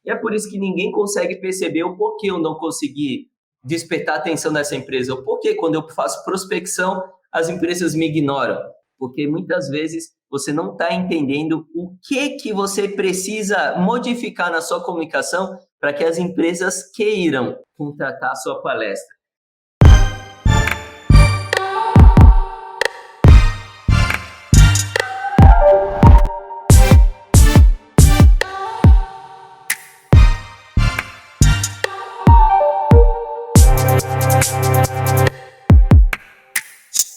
E é por isso que ninguém consegue perceber o porquê eu não consegui despertar a atenção dessa empresa, o porquê quando eu faço prospecção as empresas me ignoram. Porque muitas vezes você não está entendendo o que você precisa modificar na sua comunicação para que as empresas queiram contratar a sua palestra.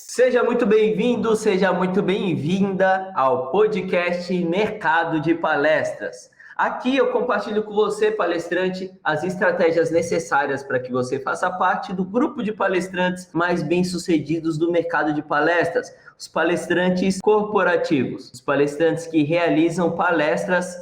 Seja muito bem-vindo, seja muito bem-vinda ao podcast Mercado de Palestras. Aqui eu compartilho com você, palestrante, as estratégias necessárias para que você faça parte do grupo de palestrantes mais bem-sucedidos do mercado de palestras, os palestrantes corporativos, os palestrantes que realizam palestras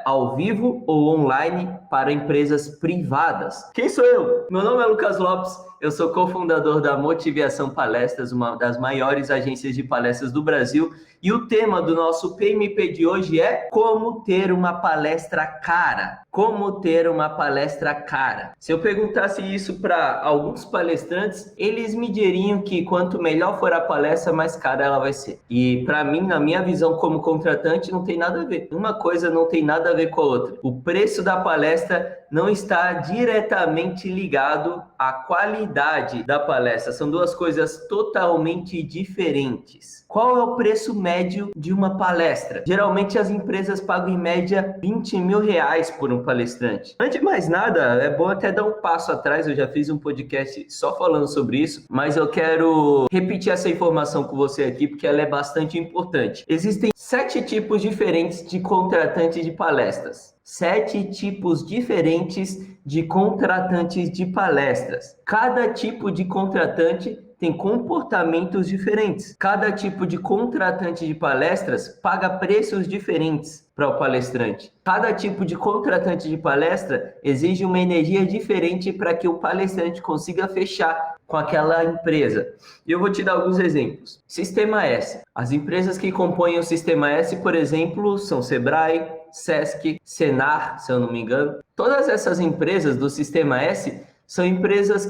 ao vivo ou online para empresas privadas. Quem sou eu? Meu nome é Lucas Lopes, eu sou cofundador da Motivação Palestras, uma das maiores agências de palestras do Brasil, e o tema do nosso PMP de hoje é como ter uma palestra cara. Como ter uma palestra cara. Se eu perguntasse isso para alguns palestrantes, eles me diriam que quanto melhor for a palestra, mais cara ela vai ser. E para mim, na minha visão como contratante, não tem nada a ver. Uma coisa não tem nada a ver com a outra. O preço da palestra não está diretamente ligado à qualidade da palestra. São duas coisas totalmente diferentes. Qual é o preço médio de uma palestra? Geralmente as empresas pagam em média R$20 mil por um palestrante. Antes de mais nada, é bom até dar um passo atrás. Eu já fiz um podcast só falando sobre isso, mas eu quero repetir essa informação com você aqui porque ela é bastante importante. Existem 7 tipos diferentes de contratantes de palestras. 7 tipos diferentes de contratantes de palestras. Cada tipo de contratante tem comportamentos diferentes. Cada tipo de contratante de palestras paga preços diferentes para o palestrante. Cada tipo de contratante de palestra exige uma energia diferente para que o palestrante consiga fechar com aquela empresa. E eu vou te dar alguns exemplos. Sistema S. As empresas que compõem o Sistema S, por exemplo, são Sebrae, Sesc, Senar, se eu não me engano. Todas essas empresas do Sistema S são empresas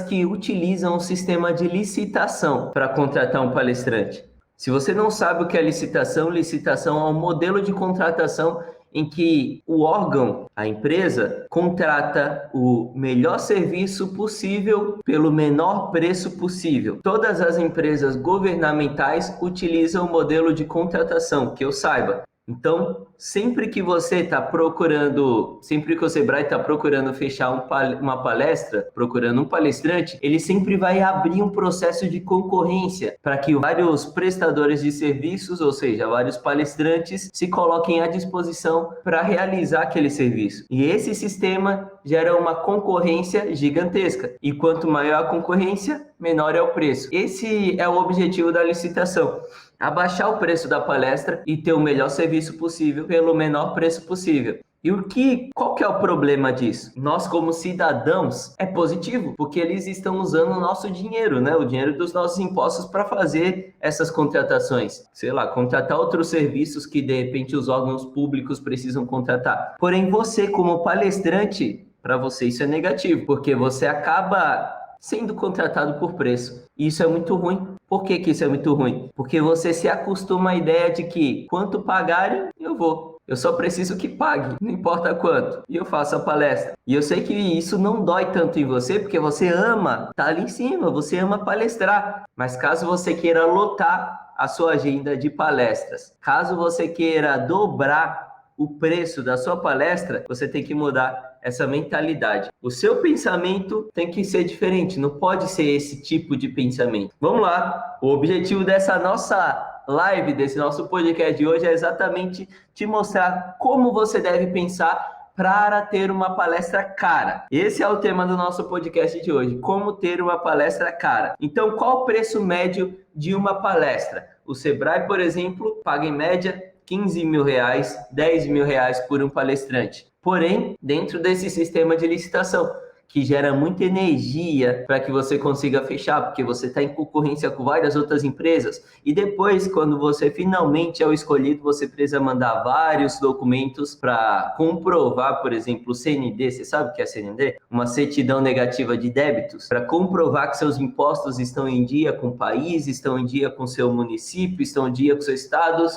que utilizam o sistema de licitação para contratar um palestrante. Se você não sabe o que é licitação é um modelo de contratação em que o órgão, a empresa, contrata o melhor serviço possível pelo menor preço possível. Todas as empresas governamentais utilizam o modelo de contratação, que eu saiba. Então, sempre que o Sebrae está procurando fechar uma palestra, procurando um palestrante, ele sempre vai abrir um processo de concorrência para que vários prestadores de serviços, ou seja, vários palestrantes, se coloquem à disposição para realizar aquele serviço. E esse sistema gera uma concorrência gigantesca. E quanto maior a concorrência, menor é o preço. Esse é o objetivo da licitação. Abaixar o preço da palestra e ter o melhor serviço possível pelo menor preço possível. E qual que é o problema disso? Nós, como cidadãos, é positivo, porque eles estão usando o nosso dinheiro, né? O dinheiro dos nossos impostos para fazer essas contratações. Sei lá, contratar outros serviços que, de repente, os órgãos públicos precisam contratar. Porém, você, como palestrante, para você isso é negativo, porque você acaba sendo contratado por preço. E isso é muito ruim. Por que isso é muito ruim? Porque você se acostuma à ideia de que quanto pagarem, eu vou. Eu só preciso que pague, não importa quanto. E eu faço a palestra. E eu sei que isso não dói tanto em você, porque você ama estar ali em cima, você ama palestrar. Mas caso você queira lotar a sua agenda de palestras, caso você queira dobrar o preço da sua palestra, você tem que mudar essa mentalidade. O seu pensamento tem que ser diferente, não pode ser esse tipo de pensamento. Vamos lá, o objetivo dessa nossa live, desse nosso podcast de hoje é exatamente te mostrar como você deve pensar para ter uma palestra cara. Esse é o tema do nosso podcast de hoje, como ter uma palestra cara. Então, qual o preço médio de uma palestra? O Sebrae, por exemplo, paga em média R$15 mil, R$10 mil por um palestrante. Porém, dentro desse sistema de licitação, que gera muita energia para que você consiga fechar, porque você está em concorrência com várias outras empresas, e depois, quando você finalmente é o escolhido, você precisa mandar vários documentos para comprovar, por exemplo, o CND, você sabe o que é CND? Uma certidão negativa de débitos, para comprovar que seus impostos estão em dia com o país, estão em dia com o seu município, estão em dia com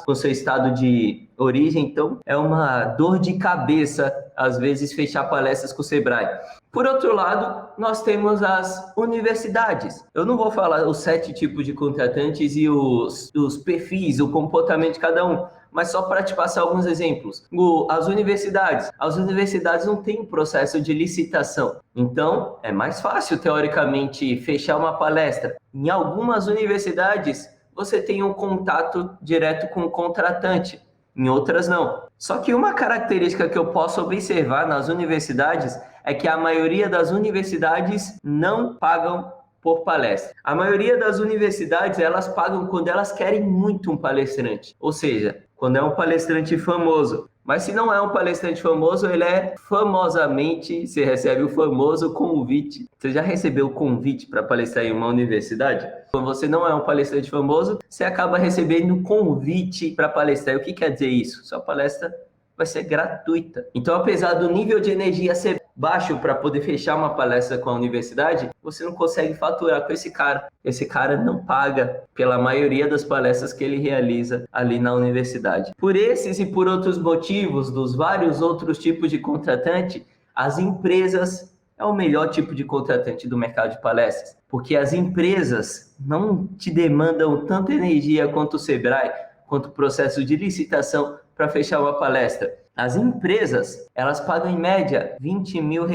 com seu estado de origem. Então, é uma dor de cabeça, às vezes, fechar palestras com o Sebrae. Por outro lado, nós temos as universidades. Eu não vou falar os 7 tipos de contratantes e os perfis, o comportamento de cada um, mas só para te passar alguns exemplos. As universidades não têm processo de licitação, então é mais fácil, teoricamente, fechar uma palestra. Em algumas universidades, você tem um contato direto com o contratante, em outras não. Só que uma característica que eu posso observar nas universidades é que a maioria das universidades não pagam por palestra. A maioria das universidades, elas pagam quando elas querem muito um palestrante, ou seja, quando é um palestrante famoso. Mas se não é um palestrante famoso, ele é famosamente, você recebe o famoso convite. Você já recebeu o convite para palestrar em uma universidade? Quando você não é um palestrante famoso, você acaba recebendo convite para palestrar. E o que quer dizer isso? Sua palestra vai ser gratuita. Então, apesar do nível de energia ser baixo para poder fechar uma palestra com a universidade, você não consegue faturar com esse cara. Esse cara não paga pela maioria das palestras que ele realiza ali na universidade. Por esses e por outros motivos, dos vários outros tipos de contratante, as empresas é o melhor tipo de contratante do mercado de palestras, porque as empresas não te demandam tanta energia quanto o Sebrae, quanto o processo de licitação para fechar uma palestra. As empresas, elas pagam em média R$20 mil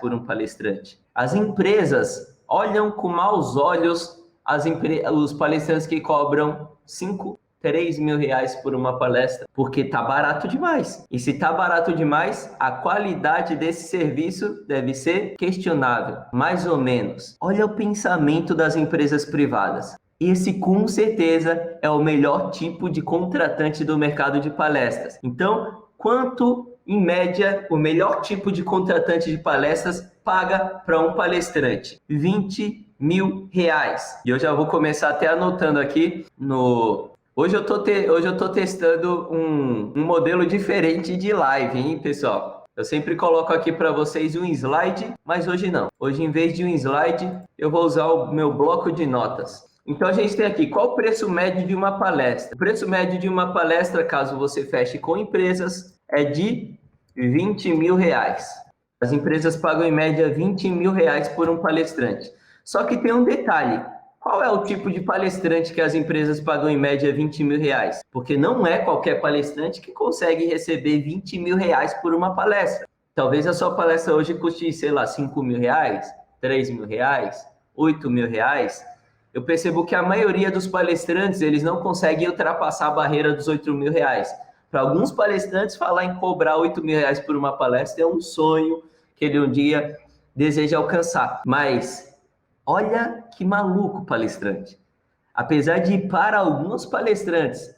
por um palestrante. As empresas olham com maus olhos os palestrantes que cobram 5, 3 mil reais por uma palestra, porque tá barato demais. E se tá barato demais, a qualidade desse serviço deve ser questionável, mais ou menos. Olha o pensamento das empresas privadas. Esse, com certeza, é o melhor tipo de contratante do mercado de palestras. Então, quanto, em média, o melhor tipo de contratante de palestras paga para um palestrante? R$20 mil. E eu já vou começar até anotando aqui no... Hoje eu tô testando um modelo diferente de live, hein, pessoal? Eu sempre coloco aqui para vocês um slide, mas hoje não. Hoje, em vez de um slide, eu vou usar o meu bloco de notas. Então, a gente tem aqui, qual o preço médio de uma palestra? O preço médio de uma palestra, caso você feche com empresas, é de R$20 mil. As empresas pagam em média R$20 mil por um palestrante. Só que tem um detalhe. Qual é o tipo de palestrante que as empresas pagam em média R$20 mil? Porque não é qualquer palestrante que consegue receber R$20 mil por uma palestra. Talvez a sua palestra hoje custe, sei lá, R$5 mil, R$3 mil, R$8 mil. Eu percebo que a maioria dos palestrantes, eles não conseguem ultrapassar a barreira dos R$8 mil. Para alguns palestrantes, falar em cobrar R$8 mil por uma palestra é um sonho que ele um dia deseja alcançar. Mas olha que maluco palestrante. Apesar de, para alguns palestrantes,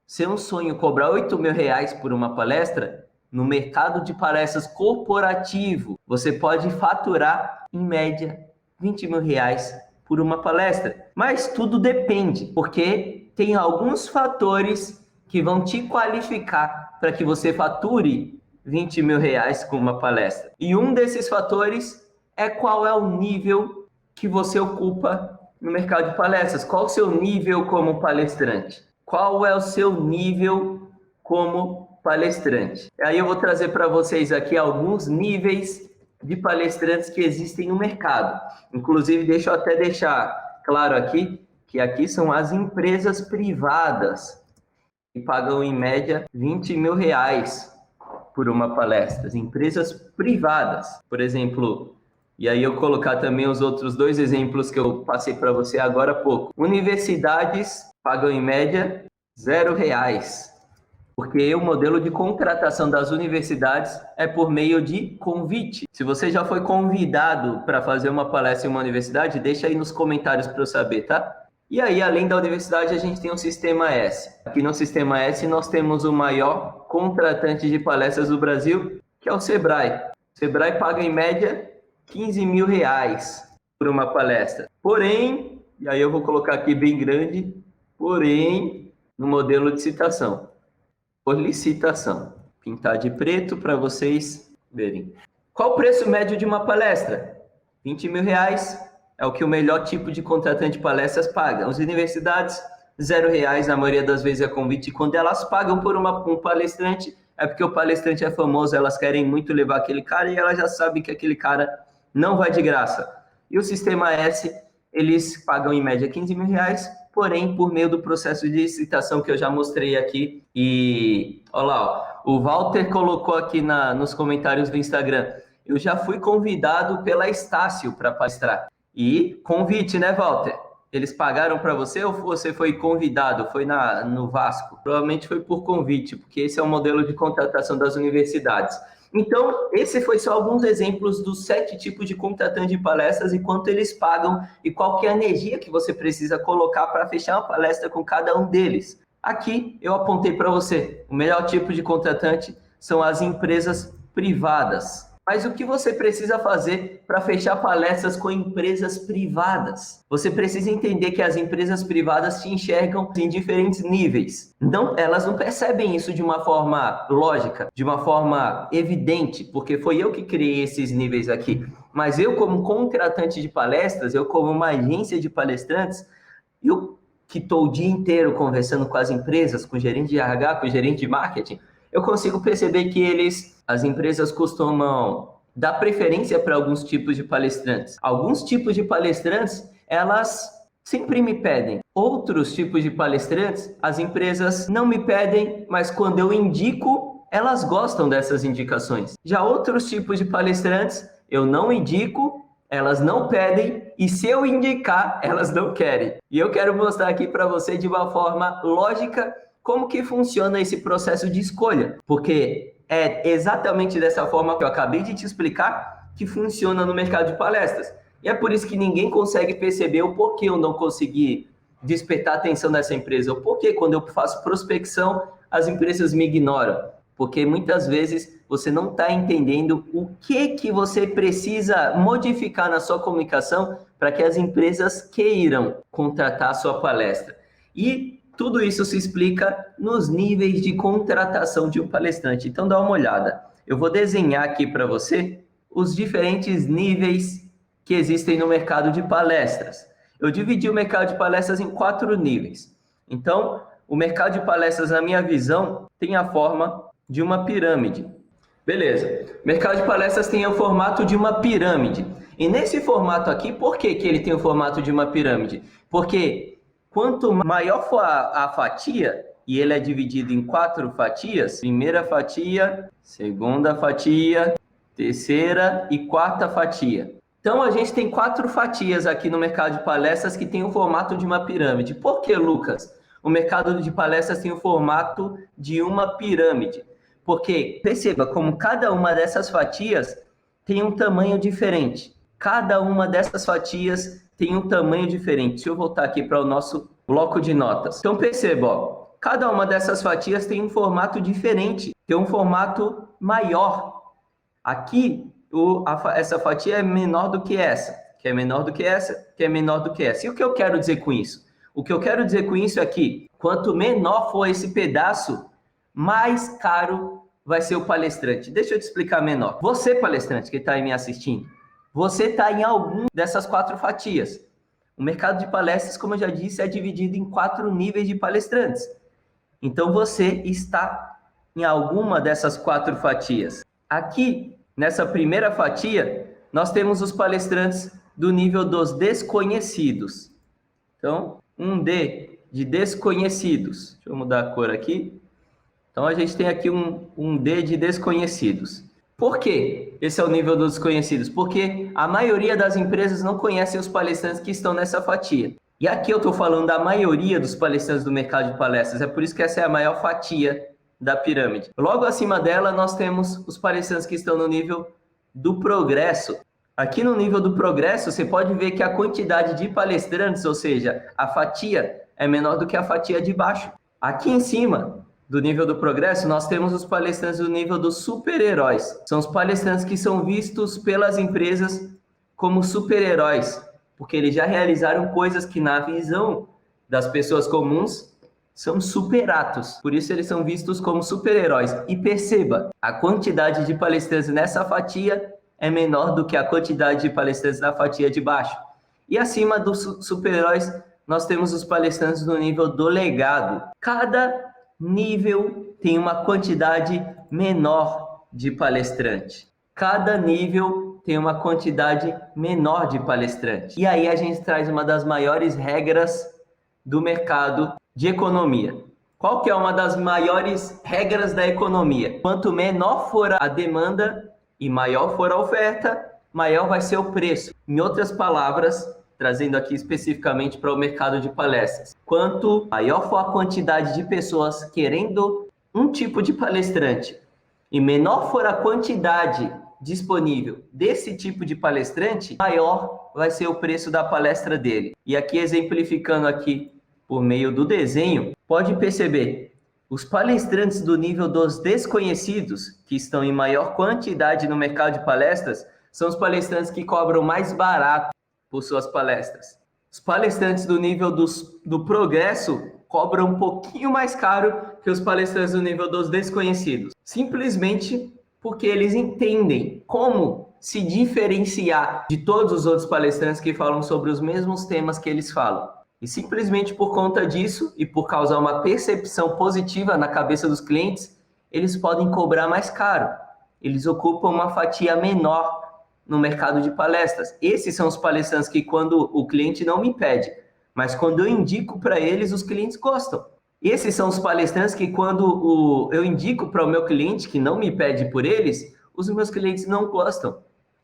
ser um sonho cobrar R$8 mil por uma palestra, no mercado de palestras corporativo, você pode faturar, em média, R$20 mil por uma palestra. Mas tudo depende, porque tem alguns fatores que vão te qualificar para que você fature R$20 mil com uma palestra. E um desses fatores é qual é o nível que você ocupa no mercado de palestras. Qual o seu nível como palestrante? Qual é o seu nível como palestrante? Aí eu vou trazer para vocês aqui alguns níveis de palestrantes que existem no mercado. Inclusive, deixa eu até deixar claro aqui, que aqui são as empresas privadas, que pagam em média R$20 mil por uma palestra. As empresas privadas, por exemplo, e aí eu colocar também os outros 2 exemplos que eu passei para você agora há pouco. Universidades pagam em média R$0, porque o modelo de contratação das universidades é por meio de convite. Se você já foi convidado para fazer uma palestra em uma universidade, deixa aí nos comentários para eu saber, tá? E aí, além da universidade, a gente tem o Sistema S. Aqui no Sistema S, nós temos o maior contratante de palestras do Brasil, que é o Sebrae. O Sebrae paga em média R$ 15.000 por uma palestra. Porém, e aí eu vou colocar aqui bem grande, porém, no modelo de citação, por licitação. Pintar de preto para vocês verem. Qual o preço médio de uma palestra? R$ 20.000 é o que o melhor tipo de contratante de palestras paga. As universidades, R$ 0, na maioria das vezes é convite. Quando elas pagam por um palestrante, é porque o palestrante é famoso, elas querem muito levar aquele cara e elas já sabem que aquele cara não vai de graça. E o Sistema S, eles pagam em média R$ 15.000, porém por meio do processo de licitação que eu já mostrei aqui. E olha lá, ó, o Walter colocou aqui nos comentários do Instagram, eu já fui convidado pela Estácio para palestrar. E convite, né, Walter? Eles pagaram para você ou você foi convidado? Foi no Vasco? Provavelmente foi por convite, porque esse é o modelo de contratação das universidades. Então, esse foi só alguns exemplos dos 7 tipos de contratante de palestras e quanto eles pagam e qual que é a energia que você precisa colocar para fechar uma palestra com cada um deles. Aqui eu apontei para você, o melhor tipo de contratante são as empresas privadas. Mas o que você precisa fazer para fechar palestras com empresas privadas? Você precisa entender que as empresas privadas te enxergam em diferentes níveis. Então, elas não percebem isso de uma forma lógica, de uma forma evidente, porque foi eu que criei esses níveis aqui. Mas eu, como contratante de palestras, eu como uma agência de palestrantes, eu que estou o dia inteiro conversando com as empresas, com o gerente de RH, com o gerente de marketing, eu consigo perceber que as empresas costumam dar preferência para alguns tipos de palestrantes. Alguns tipos de palestrantes, elas sempre me pedem. Outros tipos de palestrantes, as empresas não me pedem, mas quando eu indico, elas gostam dessas indicações. Já outros tipos de palestrantes, eu não indico, elas não pedem, e se eu indicar, elas não querem. E eu quero mostrar aqui para você de uma forma lógica como que funciona esse processo de escolha, porque é exatamente dessa forma que eu acabei de te explicar que funciona no mercado de palestras. E é por isso que ninguém consegue perceber o porquê eu não consegui despertar a atenção dessa empresa, o porquê quando eu faço prospecção as empresas me ignoram, porque muitas vezes você não está entendendo o que você precisa modificar na sua comunicação para que as empresas queiram contratar a sua palestra. E tudo isso se explica nos níveis de contratação de um palestrante. Então, dá uma olhada. Eu vou desenhar aqui para você os diferentes níveis que existem no mercado de palestras. Eu dividi o mercado de palestras em 4 níveis. Então, o mercado de palestras, na minha visão, tem a forma de uma pirâmide. Beleza. O mercado de palestras tem o formato de uma pirâmide. E nesse formato aqui, por que ele tem o formato de uma pirâmide? Porque quanto maior for a fatia, e ele é dividido em 4 fatias, primeira fatia, segunda fatia, terceira e quarta fatia. Então, a gente tem 4 fatias aqui no mercado de palestras que tem o formato de uma pirâmide. Por que, Lucas? O mercado de palestras tem o formato de uma pirâmide. Porque, perceba, como cada uma dessas fatias tem um tamanho diferente. Cada uma dessas fatias tem um tamanho diferente. Deixa eu voltar aqui para o nosso bloco de notas. Então, perceba, ó, cada uma dessas fatias tem um formato diferente, tem um formato maior. Aqui, essa fatia é menor do que essa, que é menor do que essa, que é menor do que essa. E o que eu quero dizer com isso? O que eu quero dizer com isso é que, quanto menor for esse pedaço, mais caro vai ser o palestrante. Deixa eu te explicar menor. Você, palestrante, que está aí me assistindo, você está em alguma dessas 4 fatias. O mercado de palestras, como eu já disse, é dividido em 4 níveis de palestrantes. Então, você está em alguma dessas 4 fatias. Aqui, nessa primeira fatia, nós temos os palestrantes do nível dos desconhecidos. Então, um D de desconhecidos. Deixa eu mudar a cor aqui. Então, a gente tem aqui um D de desconhecidos. Por quê? Esse é o nível dos desconhecidos. Porque a maioria das empresas não conhecem os palestrantes que estão nessa fatia. E aqui eu estou falando da maioria dos palestrantes do mercado de palestras. É por isso que essa é a maior fatia da pirâmide. Logo acima dela, nós temos os palestrantes que estão no nível do progresso. Aqui no nível do progresso, você pode ver que a quantidade de palestrantes, ou seja, a fatia, é menor do que a fatia de baixo. Aqui em cima do nível do progresso, nós temos os palestrantes do nível dos super-heróis. São os palestrantes que são vistos pelas empresas como super-heróis, porque eles já realizaram coisas que, na visão das pessoas comuns, são super-atos. Por isso, eles são vistos como super-heróis. E perceba, a quantidade de palestrantes nessa fatia é menor do que a quantidade de palestrantes na fatia de baixo. E acima dos super-heróis, nós temos os palestrantes no nível do legado. Cada nível tem uma quantidade menor de palestrante. Cada nível tem uma quantidade menor de palestrante. E aí a gente traz uma das maiores regras do mercado de economia. Qual que é uma das maiores regras da economia? Quanto menor for a demanda e maior for a oferta, maior vai ser o preço. Em outras palavras, trazendo aqui especificamente para o mercado de palestras, quanto maior for a quantidade de pessoas querendo um tipo de palestrante e menor for a quantidade disponível desse tipo de palestrante, maior vai ser o preço da palestra dele. E aqui, exemplificando aqui por meio do desenho, pode perceber, os palestrantes do nível dos desconhecidos, que estão em maior quantidade no mercado de palestras, são os palestrantes que cobram mais barato por suas palestras. Os palestrantes do nível do progresso cobram um pouquinho mais caro que os palestrantes do nível dos desconhecidos. Simplesmente porque eles entendem como se diferenciar de todos os outros palestrantes que falam sobre os mesmos temas que eles falam. E simplesmente por conta disso e por causar uma percepção positiva na cabeça dos clientes, eles podem cobrar mais caro. Eles ocupam uma fatia menor no mercado de palestras. Esses são os palestrantes que, quando o cliente não me pede, mas quando eu indico para eles, os clientes gostam. Esses são os palestrantes que, quando eu indico para o meu cliente, que não me pede por eles, os meus clientes não gostam.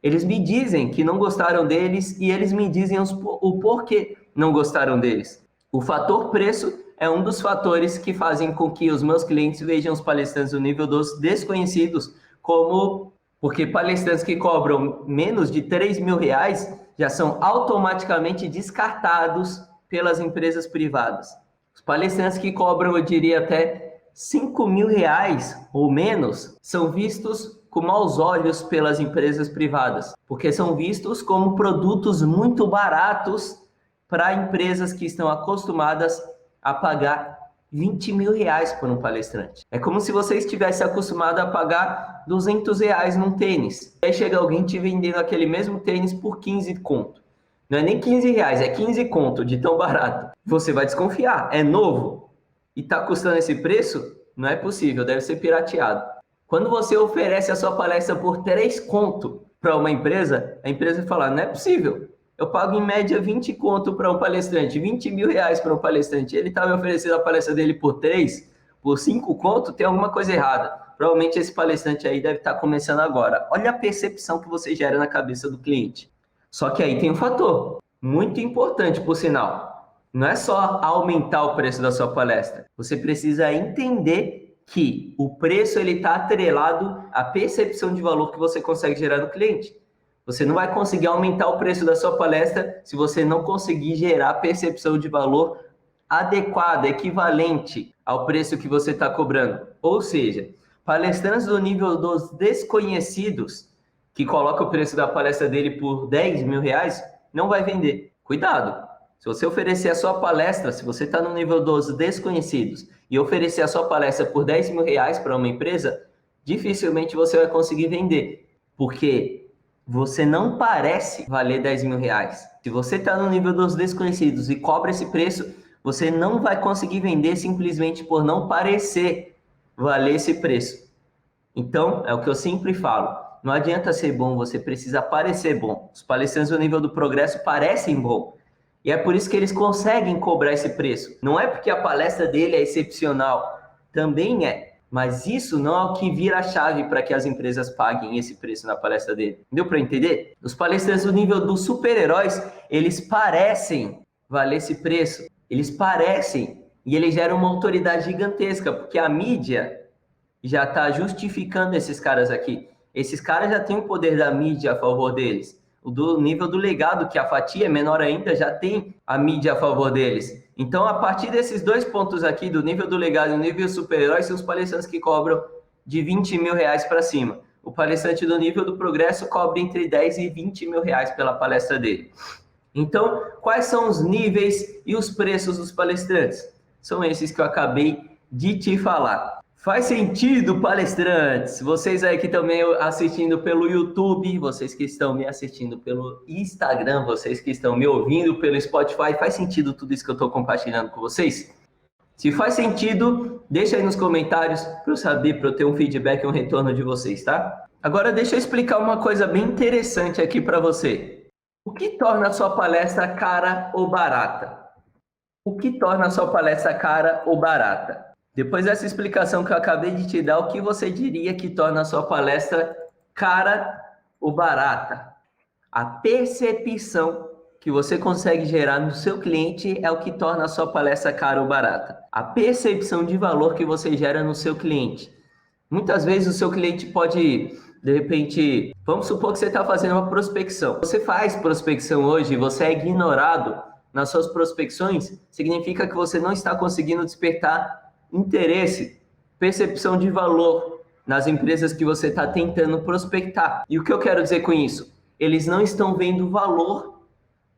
Eles me dizem que não gostaram deles e eles me dizem o porquê não gostaram deles. O fator preço é um dos fatores que fazem com que os meus clientes vejam os palestrantes do nível dos desconhecidos como... Porque palestrantes que cobram menos de R$3.000 já são automaticamente descartados pelas empresas privadas. Os palestrantes que cobram, eu diria, até R$5.000 ou menos, são vistos com maus olhos pelas empresas privadas, porque são vistos como produtos muito baratos para empresas que estão acostumadas a pagar R$20.000 por um palestrante. É como se você estivesse acostumado a pagar R$200 num tênis. Aí chega alguém te vendendo aquele mesmo tênis por 15 conto. Não é nem R$15, é 15 conto de tão barato. Você vai desconfiar, é novo e está custando esse preço? Não é possível, deve ser pirateado. Quando você oferece a sua palestra por 3 conto para uma empresa, a empresa fala, não é possível. Eu pago em média 20 conto para um palestrante, R$20.000 para um palestrante. Ele está me oferecendo a palestra dele por 3, por 5 conto, tem alguma coisa errada. Provavelmente esse palestrante aí deve estar começando agora. Olha a percepção que você gera na cabeça do cliente. Só que aí tem um fator muito importante, por sinal. Não é só aumentar o preço da sua palestra. Você precisa entender que o preço está atrelado à percepção de valor que você consegue gerar no cliente. Você não vai conseguir aumentar o preço da sua palestra se você não conseguir gerar percepção de valor adequada, equivalente ao preço que você está cobrando. Ou seja, palestrantes do nível dos desconhecidos, que coloca o preço da palestra dele por R$10.000, não vai vender. Cuidado! Se você oferecer a sua palestra, se você está no nível dos desconhecidos e oferecer a sua palestra por R$10.000 para uma empresa, dificilmente você vai conseguir vender. Porque você não parece valer R$10.000. Se você está no nível dos desconhecidos e cobra esse preço, você não vai conseguir vender simplesmente por não parecer valer esse preço. Então, é o que eu sempre falo. Não adianta ser bom, você precisa parecer bom. Os palestrantes do nível do progresso parecem bom. E é por isso que eles conseguem cobrar esse preço. Não é porque a palestra dele é excepcional. Também é. Mas isso não é o que vira a chave para que as empresas paguem esse preço na palestra dele. Deu para entender? Os palestrantes do nível dos super-heróis, eles parecem valer esse preço. Eles parecem. E eles geram uma autoridade gigantesca, porque a mídia já está justificando esses caras aqui. Esses caras já têm o poder da mídia a favor deles. O do nível do legado, que a fatia é menor ainda, já tem a mídia a favor deles. Então, a partir desses 2 pontos aqui, do nível do legado e do nível super-herói, são os palestrantes que cobram de R$20.000 para cima. o palestrante do nível do progresso cobra entre 10 e 20 mil reais pela palestra dele. Então, quais são os níveis e os preços dos palestrantes? São esses que eu acabei de te falar. Faz sentido, palestrantes? Vocês aí que estão me assistindo pelo YouTube, vocês que estão me assistindo pelo Instagram, vocês que estão me ouvindo pelo Spotify, faz sentido tudo isso que eu estou compartilhando com vocês? Se faz sentido, deixa aí nos comentários para eu saber, para eu ter um feedback e um retorno de vocês, tá? Agora deixa eu explicar uma coisa bem interessante aqui para você. O que torna a sua palestra cara ou barata? O que torna a sua palestra cara ou barata? Depois dessa explicação que eu acabei de te dar, o que você diria que torna a sua palestra cara ou barata? A percepção que você consegue gerar no seu cliente é o que torna a sua palestra cara ou barata. A percepção de valor que você gera no seu cliente. Muitas vezes o seu cliente pode, de repente, vamos supor que você está fazendo uma prospecção. Você faz prospecção hoje e você é ignorado nas suas prospecções, significa que você não está conseguindo despertar interesse, percepção de valor nas empresas que você está tentando prospectar. E o que eu quero dizer com isso? Eles não estão vendo valor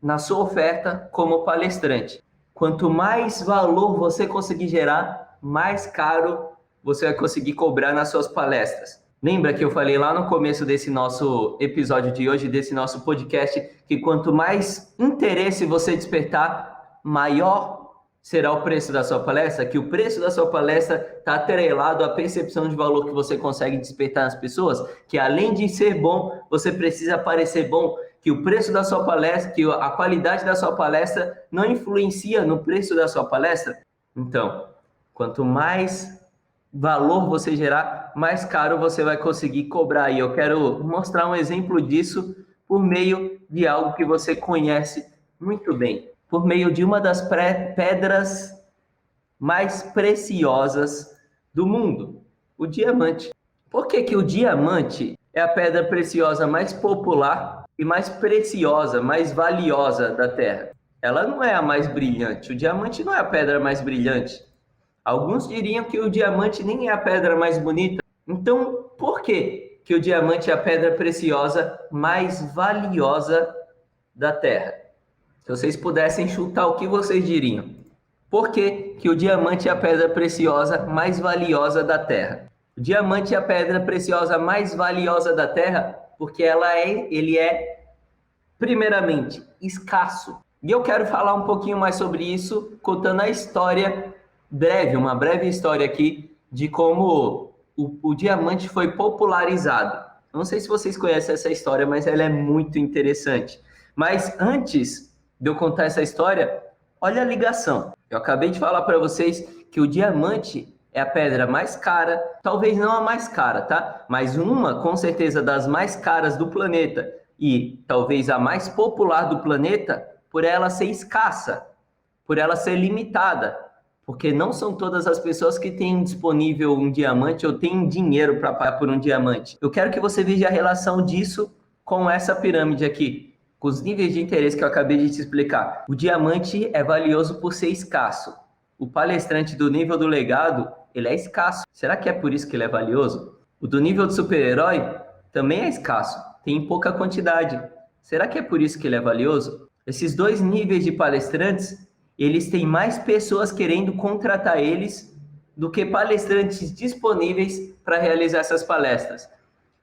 na sua oferta como palestrante. Quanto mais valor você conseguir gerar, mais caro você vai conseguir cobrar nas suas palestras. Lembra que eu falei lá no começo desse nosso episódio de hoje, desse nosso podcast, que quanto mais interesse você despertar, maior será o preço da sua palestra, que o preço da sua palestra está atrelado à percepção de valor que você consegue despertar nas pessoas, que além de ser bom, você precisa parecer bom, que o preço da sua palestra, que a qualidade da sua palestra não influencia no preço da sua palestra. Então, quanto mais valor você gerar, mais caro você vai conseguir cobrar. E eu quero mostrar um exemplo disso por meio de algo que você conhece muito bem. Por meio de uma das pedras mais preciosas do mundo, o diamante. Por que o diamante é a pedra preciosa mais popular e mais preciosa, mais valiosa da Terra? Ela não é a mais brilhante. O diamante não é a pedra mais brilhante. Alguns diriam que o diamante nem é a pedra mais bonita. Então, por que o diamante é a pedra preciosa mais valiosa da Terra? Se vocês pudessem chutar, o que vocês diriam? Por que o diamante é a pedra preciosa mais valiosa da Terra? O diamante é a pedra preciosa mais valiosa da Terra porque ele é, primeiramente, escasso. E eu quero falar um pouquinho mais sobre isso, contando a história uma breve história aqui de como o diamante foi popularizado. Não sei se vocês conhecem essa história, mas ela é muito interessante. Mas antes de eu contar essa história, olha a ligação. Eu acabei de falar para vocês que o diamante é a pedra mais cara, talvez não a mais cara, tá? Mas uma, com certeza, das mais caras do planeta e talvez a mais popular do planeta, por ela ser escassa, por ela ser limitada, porque não são todas as pessoas que têm disponível um diamante ou têm dinheiro para pagar por um diamante. Eu quero que você veja a relação disso com essa pirâmide aqui, com os níveis de interesse que eu acabei de te explicar. O diamante é valioso por ser escasso. O palestrante do nível do legado, ele é escasso. Será que é por isso que ele é valioso? O do nível do super-herói também é escasso, tem pouca quantidade. Será que é por isso que ele é valioso? Esses dois níveis de palestrantes, eles têm mais pessoas querendo contratar eles do que palestrantes disponíveis para realizar essas palestras.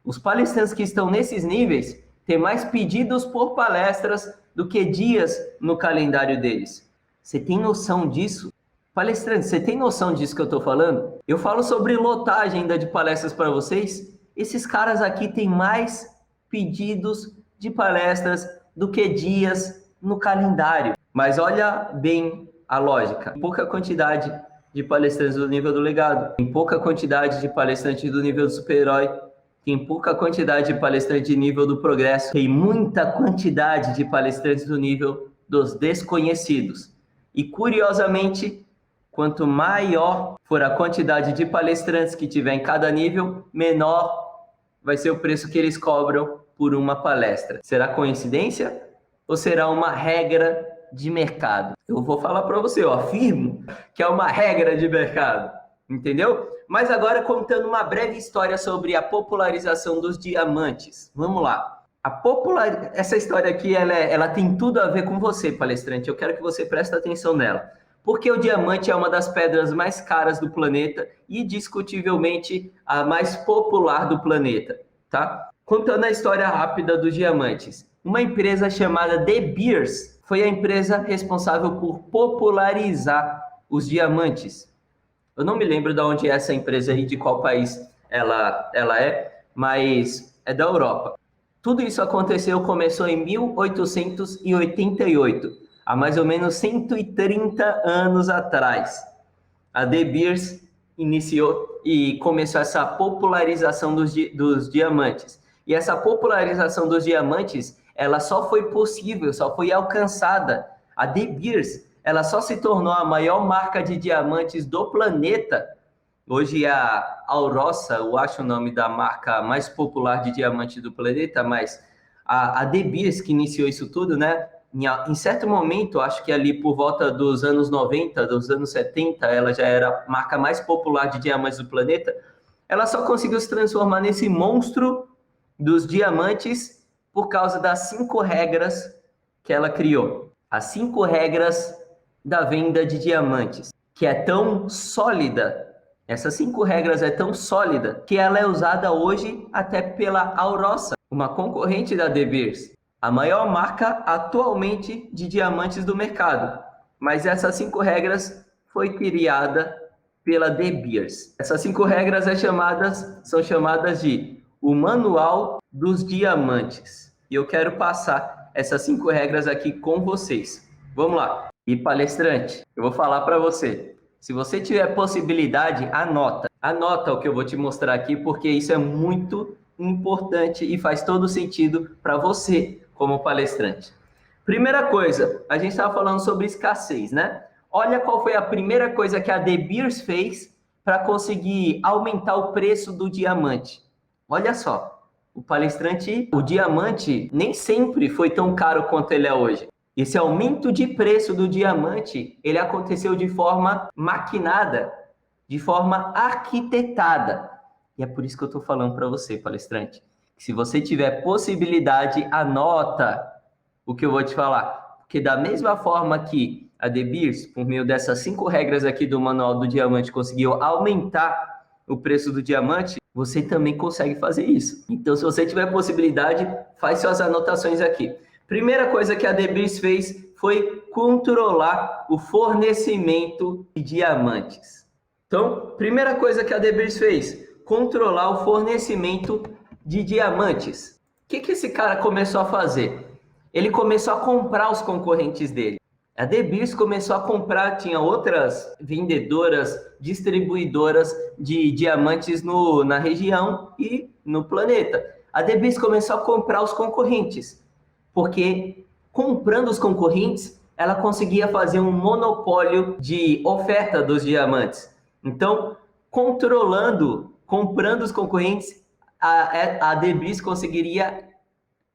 Os palestrantes que estão nesses níveis têm mais pedidos por palestras do que dias no calendário deles. Você tem noção disso? Palestrante, você tem noção disso que eu estou falando? Eu falo sobre lotar a agenda de palestras para vocês. Esses caras aqui têm mais pedidos de palestras do que dias no calendário. Mas olha bem a lógica. Pouca quantidade de palestrantes do nível do legado, tem pouca quantidade de palestrantes do nível do super-herói, tem pouca quantidade de palestrantes de nível do progresso, tem muita quantidade de palestrantes do nível dos desconhecidos. E curiosamente, quanto maior for a quantidade de palestrantes que tiver em cada nível, menor vai ser o preço que eles cobram por uma palestra. Será coincidência ou será uma regra de mercado? Eu vou falar para você, eu afirmo que é uma regra de mercado, entendeu? Mas agora contando uma breve história sobre a popularização dos diamantes. Vamos lá. Essa história aqui, ela tem tudo a ver com você, palestrante. Eu quero que você preste atenção nela. Porque o diamante é uma das pedras mais caras do planeta e, discutivelmente, a mais popular do planeta, tá? Contando a história rápida dos diamantes. Uma empresa chamada De Beers foi a empresa responsável por popularizar os diamantes. Eu não me lembro de onde é essa empresa aí, de qual país ela é, mas é da Europa. Tudo isso começou em 1888. Há mais ou menos 130 anos atrás, a De Beers iniciou e começou essa popularização dos diamantes. E essa popularização dos diamantes, ela só foi possível, só foi alcançada. A De Beers, ela só se tornou a maior marca de diamantes do planeta. Hoje a Alrosa, eu acho o nome da marca mais popular de diamante do planeta, mas a De Beers que iniciou isso tudo, né? Em certo momento, acho que ali por volta dos anos 90, dos anos 70, ela já era a marca mais popular de diamantes do planeta. Ela só conseguiu se transformar nesse monstro dos diamantes por causa das 5 regras que ela criou. As 5 regras da venda de diamantes, que é tão sólida. Essas 5 regras é tão sólida que ela é usada hoje até pela Alrosa, uma concorrente da De Beers. A maior marca atualmente de diamantes do mercado. Mas essas 5 regras foi criada pela De Beers. Essas 5 regras são chamadas de o Manual dos Diamantes. E eu quero passar essas 5 regras aqui com vocês. Vamos lá. E palestrante, eu vou falar para você. Se você tiver possibilidade, anota. Anota o que eu vou te mostrar aqui, porque isso é muito importante e faz todo sentido para você como palestrante. Primeira coisa, a gente estava falando sobre escassez, né? Olha qual foi a primeira coisa que a De Beers fez para conseguir aumentar o preço do diamante. Olha só, o diamante nem sempre foi tão caro quanto ele é hoje. Esse aumento de preço do diamante, ele aconteceu de forma maquinada, de forma arquitetada. E é por isso que eu estou falando para você, palestrante. Se você tiver possibilidade, anota o que eu vou te falar. Porque da mesma forma que a De Beers, por meio dessas 5 regras aqui do Manual do Diamante, conseguiu aumentar o preço do diamante, você também consegue fazer isso. Então, se você tiver possibilidade, faz suas anotações aqui. Primeira coisa que a De Beers fez foi controlar o fornecimento de diamantes. Então, primeira coisa que a De Beers fez, controlar o fornecimento de diamantes. O que esse cara começou a fazer? Ele começou a comprar os concorrentes dele. A De Beers começou a comprar, tinha outras vendedoras, distribuidoras de diamantes na região e no planeta. A De Beers começou a comprar os concorrentes, porque comprando os concorrentes, ela conseguia fazer um monopólio de oferta dos diamantes. Então, comprando os concorrentes, a De Beers conseguiria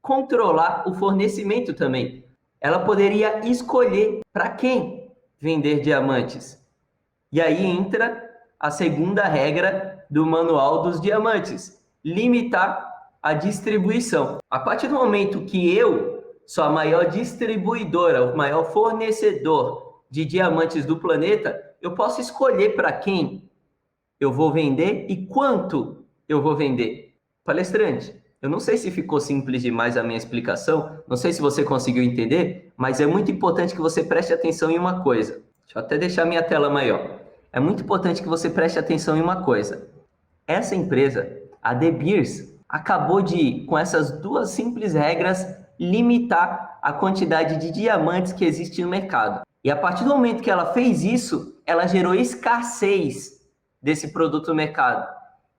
controlar o fornecimento também. Ela poderia escolher para quem vender diamantes. E aí entra a segunda regra do Manual dos Diamantes: limitar a distribuição. A partir do momento que eu sou a maior distribuidora, o maior fornecedor de diamantes do planeta, eu posso escolher para quem eu vou vender e quanto eu vou vender. Palestrante, eu não sei se ficou simples demais a minha explicação, não sei se você conseguiu entender, mas é muito importante que você preste atenção em uma coisa. Deixa eu até deixar minha tela maior. É muito importante que você preste atenção em uma coisa. Essa empresa, a De Beers, acabou de, com essas 2 simples regras, limitar a quantidade de diamantes que existe no mercado. E a partir do momento que ela fez isso, ela gerou escassez desse produto no mercado.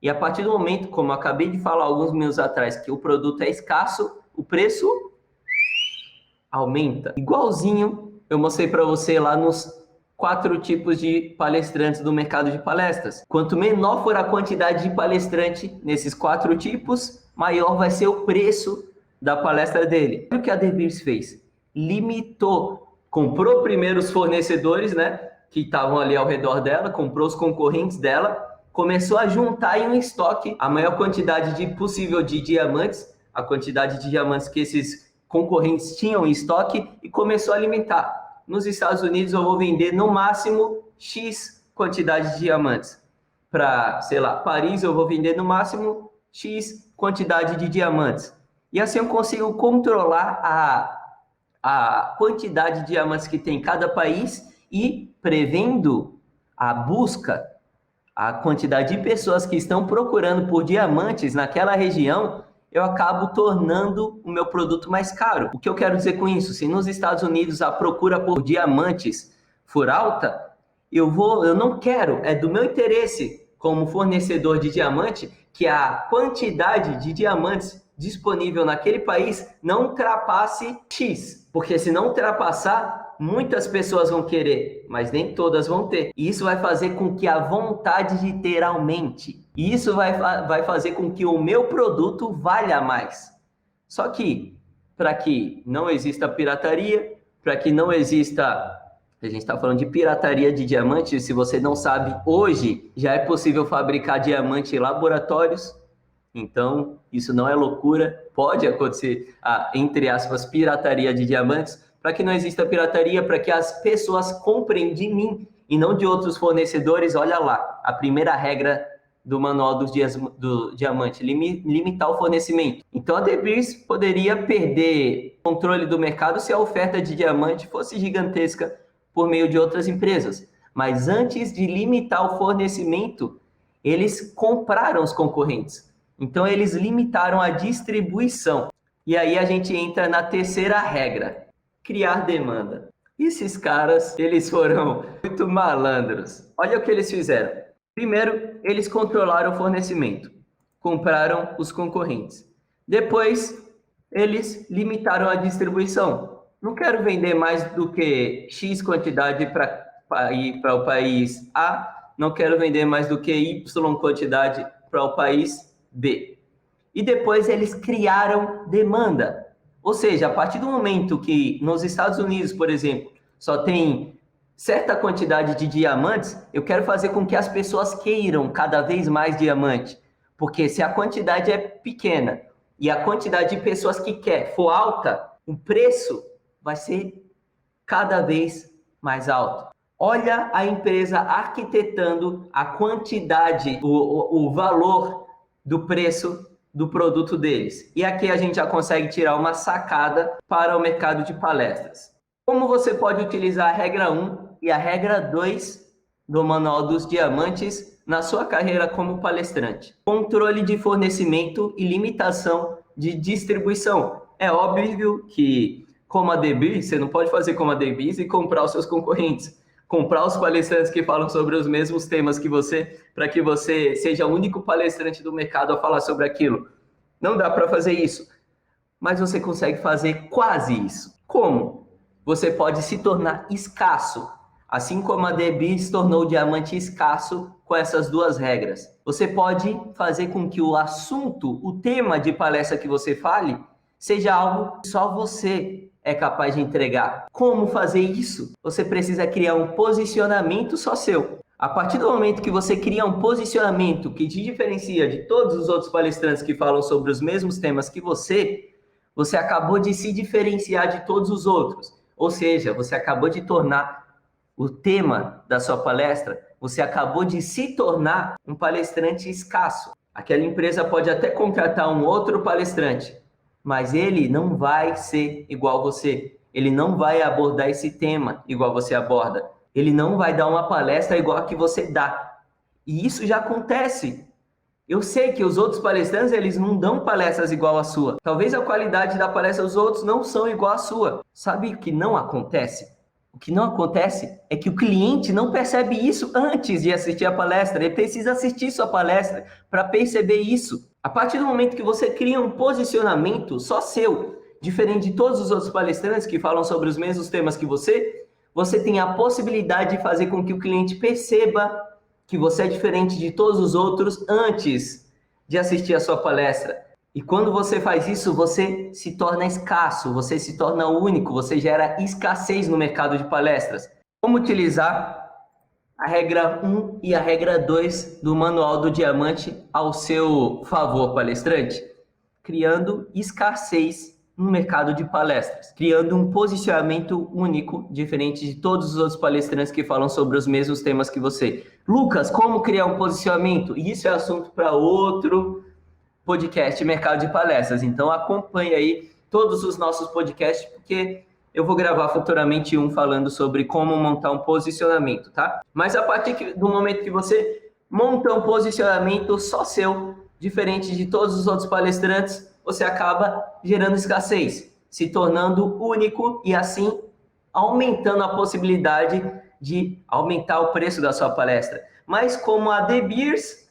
E a partir do momento, como eu acabei de falar alguns minutos atrás, que o produto é escasso, o preço aumenta. Igualzinho eu mostrei para você lá nos 4 tipos de palestrantes do mercado de palestras. Quanto menor for a quantidade de palestrante nesses 4 tipos, maior vai ser o preço da palestra dele. O que a De Beers fez? Limitou, comprou primeiro os fornecedores, né, que estavam ali ao redor dela, comprou os concorrentes dela, começou a juntar em um estoque a maior quantidade possível de diamantes, a quantidade de diamantes que esses concorrentes tinham em estoque, e começou a limitar. Nos Estados Unidos eu vou vender no máximo X quantidade de diamantes. Para, sei lá, Paris eu vou vender no máximo X quantidade de diamantes. E assim eu consigo controlar a quantidade de diamantes que tem em cada país e prevendo a busca, a quantidade de pessoas que estão procurando por diamantes naquela região, eu acabo tornando o meu produto mais caro. O que eu quero dizer com isso? Se nos Estados Unidos a procura por diamantes for alta, eu não quero, é do meu interesse como fornecedor de diamante que a quantidade de diamantes disponível naquele país não ultrapasse X, porque se não ultrapassar, muitas pessoas vão querer, mas nem todas vão ter. E isso vai fazer com que a vontade de ter aumente. E isso vai fazer com que o meu produto valha mais. Só que, para que não exista pirataria, para que não exista... A gente está falando de pirataria de diamante. Se você não sabe, hoje já é possível fabricar diamante em laboratórios. Então, isso não é loucura. Pode acontecer, entre aspas, pirataria de diamantes. Para que não exista pirataria, para que as pessoas comprem de mim e não de outros fornecedores. Olha lá, a primeira regra do manual do diamante, limitar o fornecimento. Então, a De Beers poderia perder o controle do mercado se a oferta de diamante fosse gigantesca por meio de outras empresas. Mas antes de limitar o fornecimento, eles compraram os concorrentes. Então, eles limitaram a distribuição. E aí a gente entra na terceira regra: criar demanda. Esses caras, eles foram muito malandros. Olha o que eles fizeram. Primeiro, eles controlaram o fornecimento. Compraram os concorrentes. Depois, eles limitaram a distribuição. Não quero vender mais do que X quantidade para ir para o país A. Não quero vender mais do que Y quantidade para o país B. E depois eles criaram demanda. Ou seja, a partir do momento que nos Estados Unidos, por exemplo, só tem certa quantidade de diamantes, eu quero fazer com que as pessoas queiram cada vez mais diamante. Porque se a quantidade é pequena e a quantidade de pessoas que quer for alta, o preço vai ser cada vez mais alto. Olha a empresa arquitetando a quantidade, o valor do preço do produto deles. E aqui a gente já consegue tirar uma sacada para o mercado de palestras. Como você pode utilizar a regra 1 e a regra 2 do Manual dos Diamantes na sua carreira como palestrante? Controle de fornecimento e limitação de distribuição. É óbvio que, como a De Beers, você não pode fazer como a De Beers e comprar os seus concorrentes. Comprar os palestrantes que falam sobre os mesmos temas que você, para que você seja o único palestrante do mercado a falar sobre aquilo. Não dá para fazer isso. Mas você consegue fazer quase isso. Como? Você pode se tornar escasso. Assim como a De Beers se tornou diamante escasso com essas duas regras. Você pode fazer com que o assunto, o tema de palestra que você fale, seja algo que só você é capaz de entregar. Como fazer isso? Você precisa criar um posicionamento só seu. A partir do momento que você cria um posicionamento que te diferencia de todos os outros palestrantes que falam sobre os mesmos temas que você acabou de se diferenciar de todos os outros. Ou seja, você acabou de tornar o tema da sua palestra, você acabou de se tornar um palestrante escasso. Aquela empresa pode até contratar um outro palestrante, mas ele não vai ser igual você. Ele não vai abordar esse tema igual você aborda. Ele não vai dar uma palestra igual a que você dá. E isso já acontece. Eu sei que os outros palestrantes, eles não dão palestras igual a sua. Talvez a qualidade da palestra dos outros não são igual a sua. Sabe o que não acontece? O que não acontece é que o cliente não percebe isso antes de assistir a palestra. Ele precisa assistir sua palestra para perceber isso. A partir do momento que você cria um posicionamento só seu, diferente de todos os outros palestrantes que falam sobre os mesmos temas que você tem a possibilidade de fazer com que o cliente perceba que você é diferente de todos os outros antes de assistir a sua palestra. E quando você faz isso, você se torna escasso, você se torna único, você gera escassez no mercado de palestras. Como utilizar a regra 1 e a regra 2 do Manual do Diamante ao seu favor, palestrante, criando escassez no mercado de palestras, criando um posicionamento único, diferente de todos os outros palestrantes que falam sobre os mesmos temas que você. Lucas, como criar um posicionamento? Isso é assunto para outro podcast, Mercado de Palestras. Então acompanhe aí todos os nossos podcasts, porque eu vou gravar futuramente um falando sobre como montar um posicionamento, tá? Mas a partir do momento que você monta um posicionamento só seu, diferente de todos os outros palestrantes, você acaba gerando escassez, se tornando único e assim aumentando a possibilidade de aumentar o preço da sua palestra. Mas como a De Beers,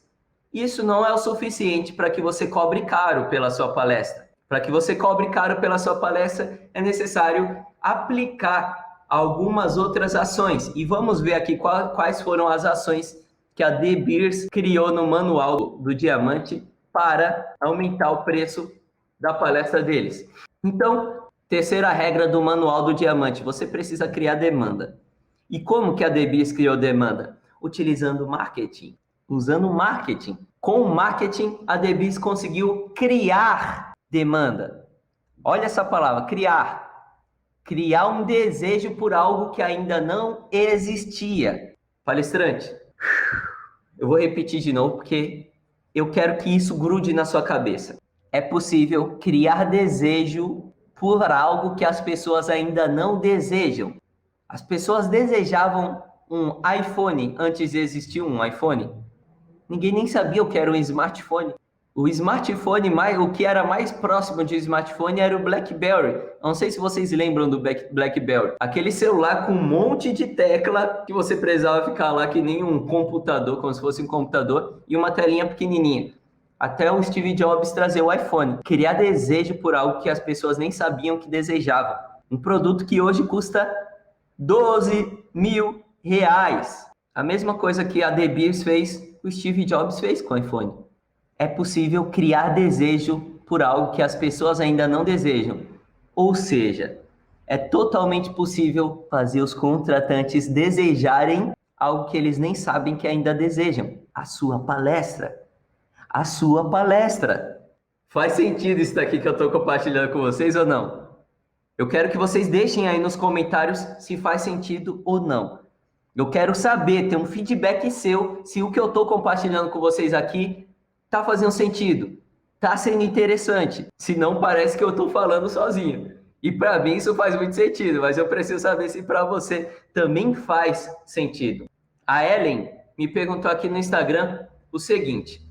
isso não é o suficiente para que você cobre caro pela sua palestra. Para que você cobre caro pela sua palestra, é necessário aplicar algumas outras ações. E vamos ver aqui quais foram as ações que a De Beers criou no Manual do Diamante para aumentar o preço da palestra deles. Então, terceira regra do Manual do Diamante, você precisa criar demanda. E como que a De Beers criou demanda? Utilizando marketing. Usando marketing. Com o marketing, a De Beers conseguiu criar demanda. Olha essa palavra, criar. Criar um desejo por algo que ainda não existia. Palestrante, eu vou repetir de novo porque eu quero que isso grude na sua cabeça. É possível criar desejo por algo que as pessoas ainda não desejam. As pessoas desejavam um iPhone antes de existir um iPhone. Ninguém nem sabia o que era um smartphone. O smartphone, o que era mais próximo de um smartphone era o BlackBerry. Não sei se vocês lembram do BlackBerry. Aquele celular com um monte de tecla que você precisava ficar lá que nem um computador, como se fosse um computador, e uma telinha pequenininha. Até o Steve Jobs trazer o iPhone. Criar desejo por algo que as pessoas nem sabiam que desejavam. Um produto que hoje custa R$12.000. A mesma coisa que a De Beers fez, o Steve Jobs fez com o iPhone. É possível criar desejo por algo que as pessoas ainda não desejam. Ou seja, é totalmente possível fazer os contratantes desejarem algo que eles nem sabem que ainda desejam. A sua palestra. A sua palestra. Faz sentido isso daqui que eu estou compartilhando com vocês ou não? Eu quero que vocês deixem aí nos comentários se faz sentido ou não. Eu quero saber, ter um feedback seu, se o que eu estou compartilhando com vocês aqui está fazendo sentido, está sendo interessante. Se não, parece que eu estou falando sozinho. E para mim isso faz muito sentido, mas eu preciso saber se para você também faz sentido. A Ellen me perguntou aqui no Instagram o seguinte: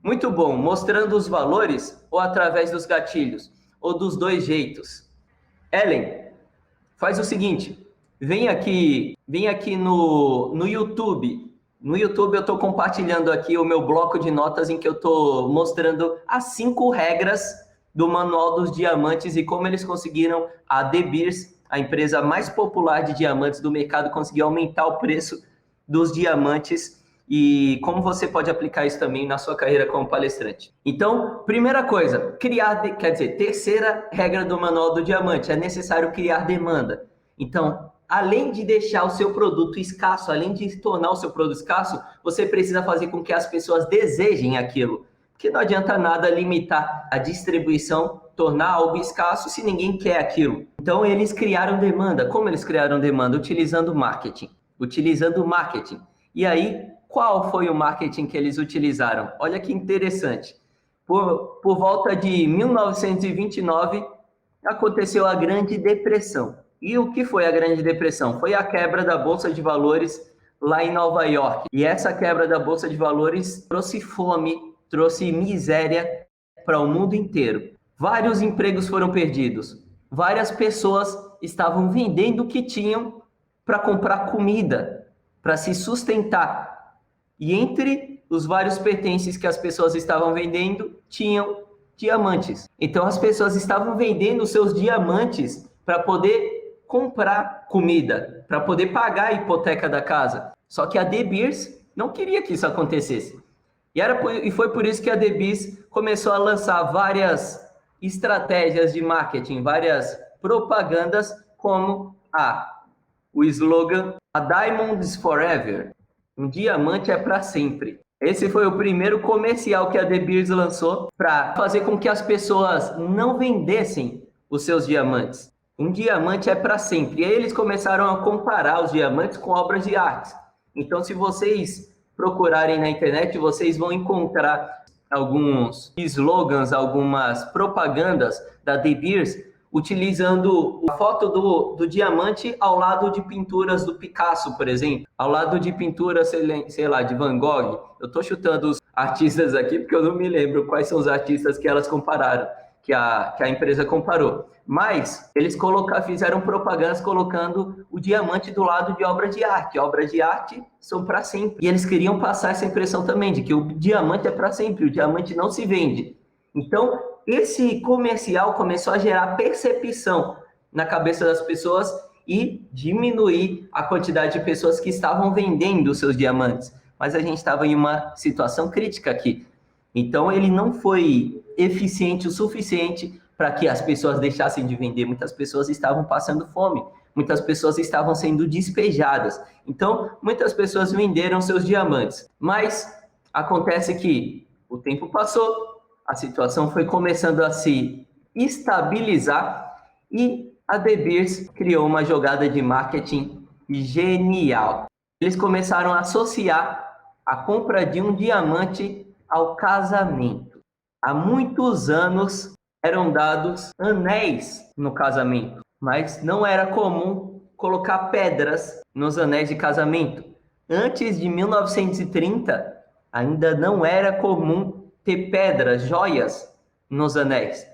muito bom, mostrando os valores ou através dos gatilhos? Ou dos dois jeitos? Ellen, faz o seguinte, vem aqui no YouTube. No YouTube eu estou compartilhando aqui o meu bloco de notas em que eu estou mostrando as 5 regras do Manual dos Diamantes e como eles conseguiram, a De Beers, a empresa mais popular de diamantes do mercado, conseguiu aumentar o preço dos diamantes e como você pode aplicar isso também na sua carreira como palestrante. Então, primeira coisa, terceira regra do Manual do Diamante, é necessário criar demanda. Então, além de deixar o seu produto escasso, além de tornar o seu produto escasso, você precisa fazer com que as pessoas desejem aquilo. Porque não adianta nada limitar a distribuição, tornar algo escasso se ninguém quer aquilo. Então, eles criaram demanda. Como eles criaram demanda? Utilizando marketing. E aí, qual foi o marketing que eles utilizaram? Olha que interessante. Por volta de 1929, aconteceu a Grande Depressão. E o que foi a Grande Depressão? Foi a quebra da Bolsa de Valores lá em Nova York. E essa quebra da Bolsa de Valores trouxe fome, trouxe miséria para o mundo inteiro. Vários empregos foram perdidos. Várias pessoas estavam vendendo o que tinham para comprar comida, para se sustentar. E entre os vários pertences que as pessoas estavam vendendo, tinham diamantes. Então as pessoas estavam vendendo seus diamantes para poder comprar comida, para poder pagar a hipoteca da casa. Só que a De Beers não queria que isso acontecesse. E foi por isso que a De Beers começou a lançar várias estratégias de marketing, várias propagandas, como o slogan "A Diamond is Forever", Um diamante é para sempre. Esse foi o primeiro comercial que a De Beers lançou para fazer com que as pessoas não vendessem os seus diamantes. Um diamante é para sempre. E aí eles começaram a comparar os diamantes com obras de arte. Então, se vocês procurarem na internet, vocês vão encontrar alguns slogans, algumas propagandas da De Beers, utilizando a foto do diamante ao lado de pinturas do Picasso, por exemplo, ao lado de pinturas, sei lá, de Van Gogh. Eu estou chutando os artistas aqui porque eu não me lembro quais são os artistas que elas compararam, que a empresa comparou. Mas eles fizeram propagandas colocando o diamante do lado de obras de arte. Obras de arte são para sempre. E eles queriam passar essa impressão também de que o diamante é para sempre, o diamante não se vende. Então, esse comercial começou a gerar percepção na cabeça das pessoas e diminuir a quantidade de pessoas que estavam vendendo seus diamantes. Mas a gente estava em uma situação crítica aqui. Então, ele não foi eficiente o suficiente para que as pessoas deixassem de vender. Muitas pessoas estavam passando fome, muitas pessoas estavam sendo despejadas. Então, muitas pessoas venderam seus diamantes. Mas acontece que o tempo passou, a situação foi começando a se estabilizar e a De Beers criou uma jogada de marketing genial. Eles começaram a associar a compra de um diamante ao casamento. Há muitos anos eram dados anéis no casamento, mas não era comum colocar pedras nos anéis de casamento. Antes de 1930, ainda não era comum ter pedras, joias nos anéis.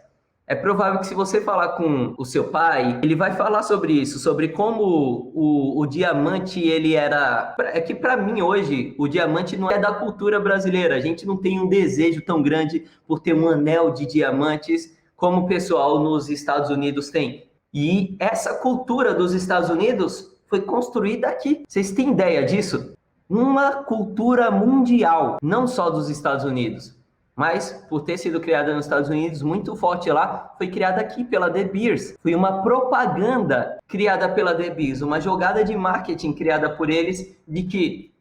É provável que se você falar com o seu pai, ele vai falar sobre isso, sobre como o diamante ele era... É que para mim hoje, o diamante não é da cultura brasileira. A gente não tem um desejo tão grande por ter um anel de diamantes como o pessoal nos Estados Unidos tem. E essa cultura dos Estados Unidos foi construída aqui. Vocês têm ideia disso? Uma cultura mundial, não só dos Estados Unidos, mas por ter sido criada nos Estados Unidos, muito forte lá, foi criada aqui pela De Beers. Foi uma propaganda criada pela De Beers, uma jogada de marketing criada por eles, de que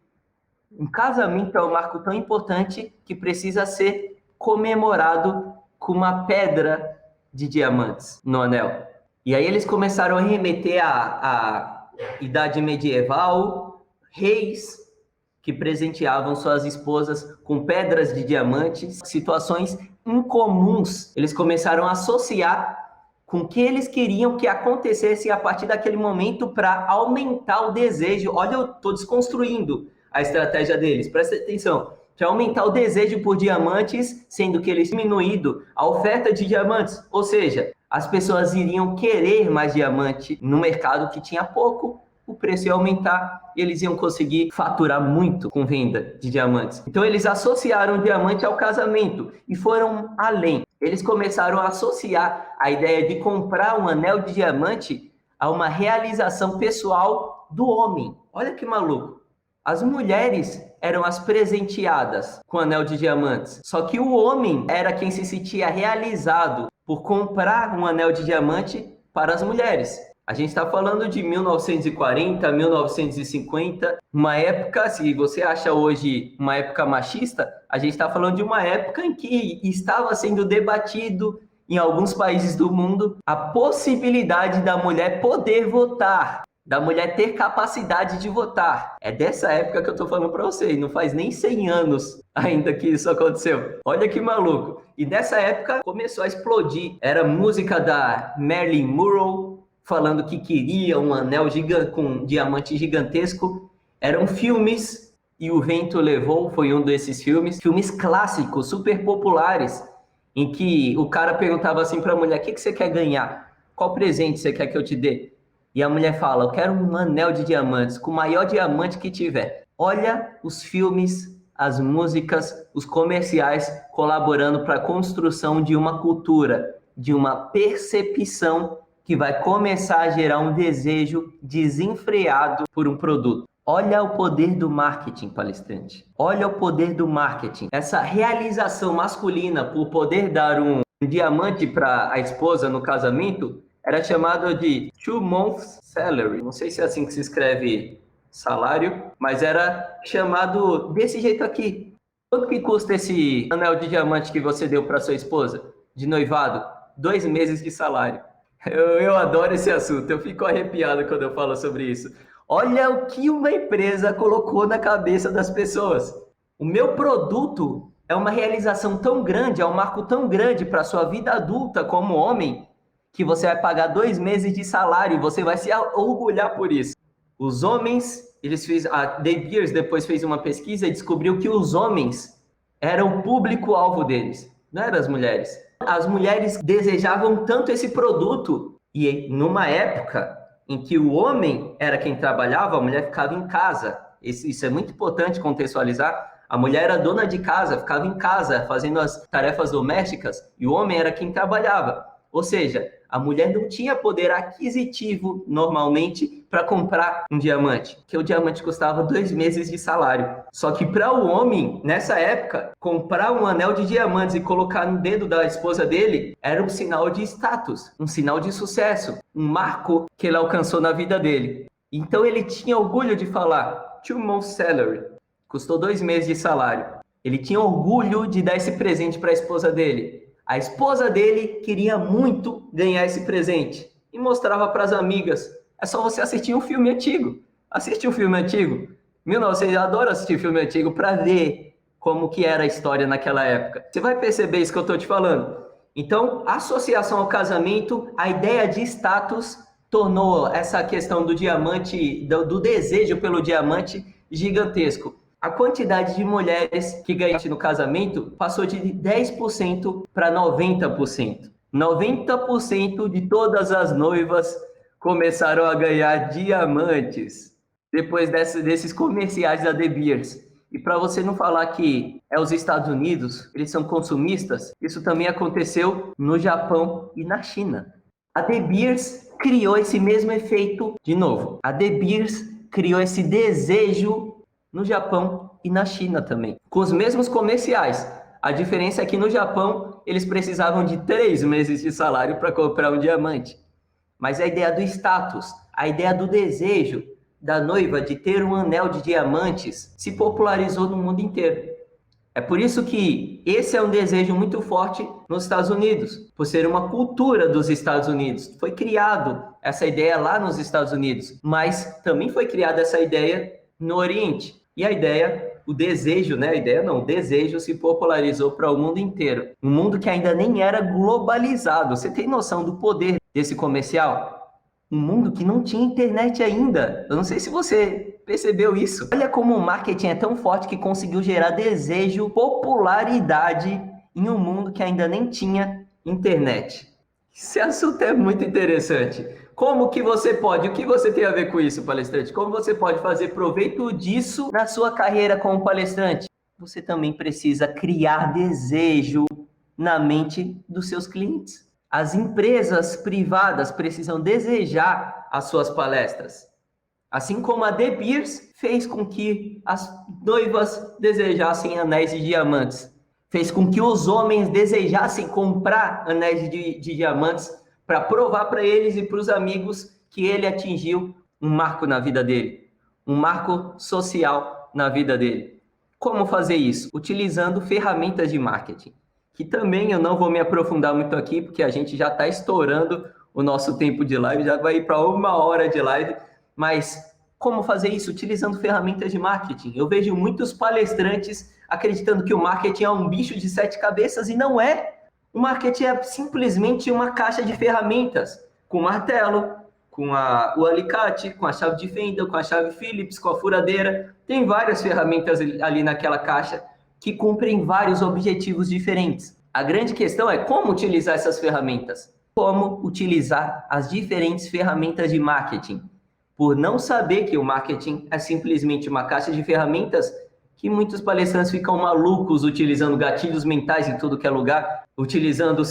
um casamento é um marco tão importante que precisa ser comemorado com uma pedra de diamantes no anel. E aí eles começaram a remeter à idade medieval, reis que presenteavam suas esposas com pedras de diamantes, situações incomuns. Eles começaram a associar com o que eles queriam que acontecesse a partir daquele momento para aumentar o desejo. Olha, eu estou desconstruindo a estratégia deles, presta atenção. Que aumentar o desejo por diamantes, sendo que eles diminuído a oferta de diamantes. Ou seja, as pessoas iriam querer mais diamante no mercado que tinha pouco, o preço ia aumentar e eles iam conseguir faturar muito com venda de diamantes. Então eles associaram o diamante ao casamento e foram além. Eles começaram a associar a ideia de comprar um anel de diamante a uma realização pessoal do homem. Olha que maluco. As mulheres eram as presenteadas com anel de diamantes. Só que o homem era quem se sentia realizado por comprar um anel de diamante para as mulheres. A gente está falando de 1940, 1950, uma época, se você acha hoje uma época machista, a gente está falando de uma época em que estava sendo debatido em alguns países do mundo a possibilidade da mulher poder votar, da mulher ter capacidade de votar. É dessa época que eu estou falando para vocês, não faz nem 100 anos ainda que isso aconteceu. Olha que maluco. E nessa época começou a explodir. Era música da Marilyn Monroe, falando que queria um anel com um diamante gigantesco. Eram filmes, e O Vento Levou foi um desses filmes clássicos, super populares, em que o cara perguntava assim para a mulher, o que você quer ganhar? Qual presente você quer que eu te dê? E a mulher fala, eu quero um anel de diamantes, com o maior diamante que tiver. Olha os filmes, as músicas, os comerciais colaborando para a construção de uma cultura, de uma percepção que vai começar a gerar um desejo desenfreado por um produto. Olha o poder do marketing, palestrante. Olha o poder do marketing. Essa realização masculina por poder dar um diamante para a esposa no casamento era chamado de 2 months salary. Não sei se é assim que se escreve salário, mas era chamado desse jeito aqui. Quanto que custa esse anel de diamante que você deu para sua esposa de noivado? 2 meses de salário. Eu adoro esse assunto, eu fico arrepiado quando eu falo sobre isso. Olha o que uma empresa colocou na cabeça das pessoas. O meu produto é uma realização tão grande, é um marco tão grande para a sua vida adulta como homem, que você vai pagar 2 meses de salário e você vai se orgulhar por isso. Os homens, a De Beers depois fez uma pesquisa e descobriu que os homens eram o público-alvo deles, não eram as mulheres. As mulheres desejavam tanto esse produto e numa época em que o homem era quem trabalhava, a mulher ficava em casa. Isso é muito importante contextualizar. A mulher era dona de casa, ficava em casa fazendo as tarefas domésticas e o homem era quem trabalhava. Ou seja, a mulher não tinha poder aquisitivo normalmente para comprar um diamante, porque o diamante custava 2 meses de salário. Só que para o homem, nessa época, comprar um anel de diamantes e colocar no dedo da esposa dele era um sinal de status, um sinal de sucesso, um marco que ele alcançou na vida dele. Então ele tinha orgulho de falar 2 months salary, custou 2 meses de salário. Ele tinha orgulho de dar esse presente para a esposa dele. A esposa dele queria muito ganhar esse presente e mostrava para as amigas. É só você assistir um filme antigo. Assiste um filme antigo. Você adora assistir filme antigo para ver como que era a história naquela época. Você vai perceber isso que eu estou te falando. Então, associação ao casamento, a ideia de status tornou essa questão do diamante, do desejo pelo diamante gigantesco. A quantidade de mulheres que ganharam no casamento passou de 10% para 90%. 90% de todas as noivas começaram a ganhar diamantes depois desses comerciais da De Beers. E para você não falar que é os Estados Unidos, eles são consumistas, isso também aconteceu no Japão e na China. A De Beers criou esse mesmo efeito de novo. A De Beers criou esse desejo no Japão e na China também, com os mesmos comerciais. A diferença é que no Japão eles precisavam de 3 meses de salário para comprar um diamante. Mas a ideia do status, a ideia do desejo da noiva de ter um anel de diamantes se popularizou no mundo inteiro. É por isso que esse é um desejo muito forte nos Estados Unidos, por ser uma cultura dos Estados Unidos. Foi criado essa ideia lá nos Estados Unidos, mas também foi criada essa ideia no Oriente. E a ideia, o desejo, né? O desejo se popularizou para o mundo inteiro. Um mundo que ainda nem era globalizado. Você tem noção do poder desse comercial? Um mundo que não tinha internet ainda. Eu não sei se você percebeu isso. Olha como o marketing é tão forte que conseguiu gerar desejo, popularidade em um mundo que ainda nem tinha internet. Esse assunto é muito interessante. Como que você pode, o que você tem a ver com isso, palestrante? Como você pode fazer proveito disso na sua carreira como palestrante? Você também precisa criar desejo na mente dos seus clientes. As empresas privadas precisam desejar as suas palestras. Assim como a De Beers fez com que as noivas desejassem anéis de diamantes. Fez com que os homens desejassem comprar anéis de diamantes para provar para eles e para os amigos que ele atingiu um marco na vida dele, um marco social na vida dele. Como fazer isso? Utilizando ferramentas de marketing, que também eu não vou me aprofundar muito aqui, porque a gente já está estourando o nosso tempo de live, já vai ir para 1 hora de live, mas como fazer isso? Utilizando ferramentas de marketing. Eu vejo muitos palestrantes acreditando que o marketing é um bicho de 7 cabeças e não é. O marketing é simplesmente uma caixa de ferramentas, com martelo, com o alicate, com a chave de fenda, com a chave Phillips, com a furadeira. Tem várias ferramentas ali naquela caixa que cumprem vários objetivos diferentes. A grande questão é como utilizar essas ferramentas. Como utilizar as diferentes ferramentas de marketing. Por não saber que o marketing é simplesmente uma caixa de ferramentas, que muitos palestrantes ficam malucos utilizando gatilhos mentais em tudo que é lugar, utilizando,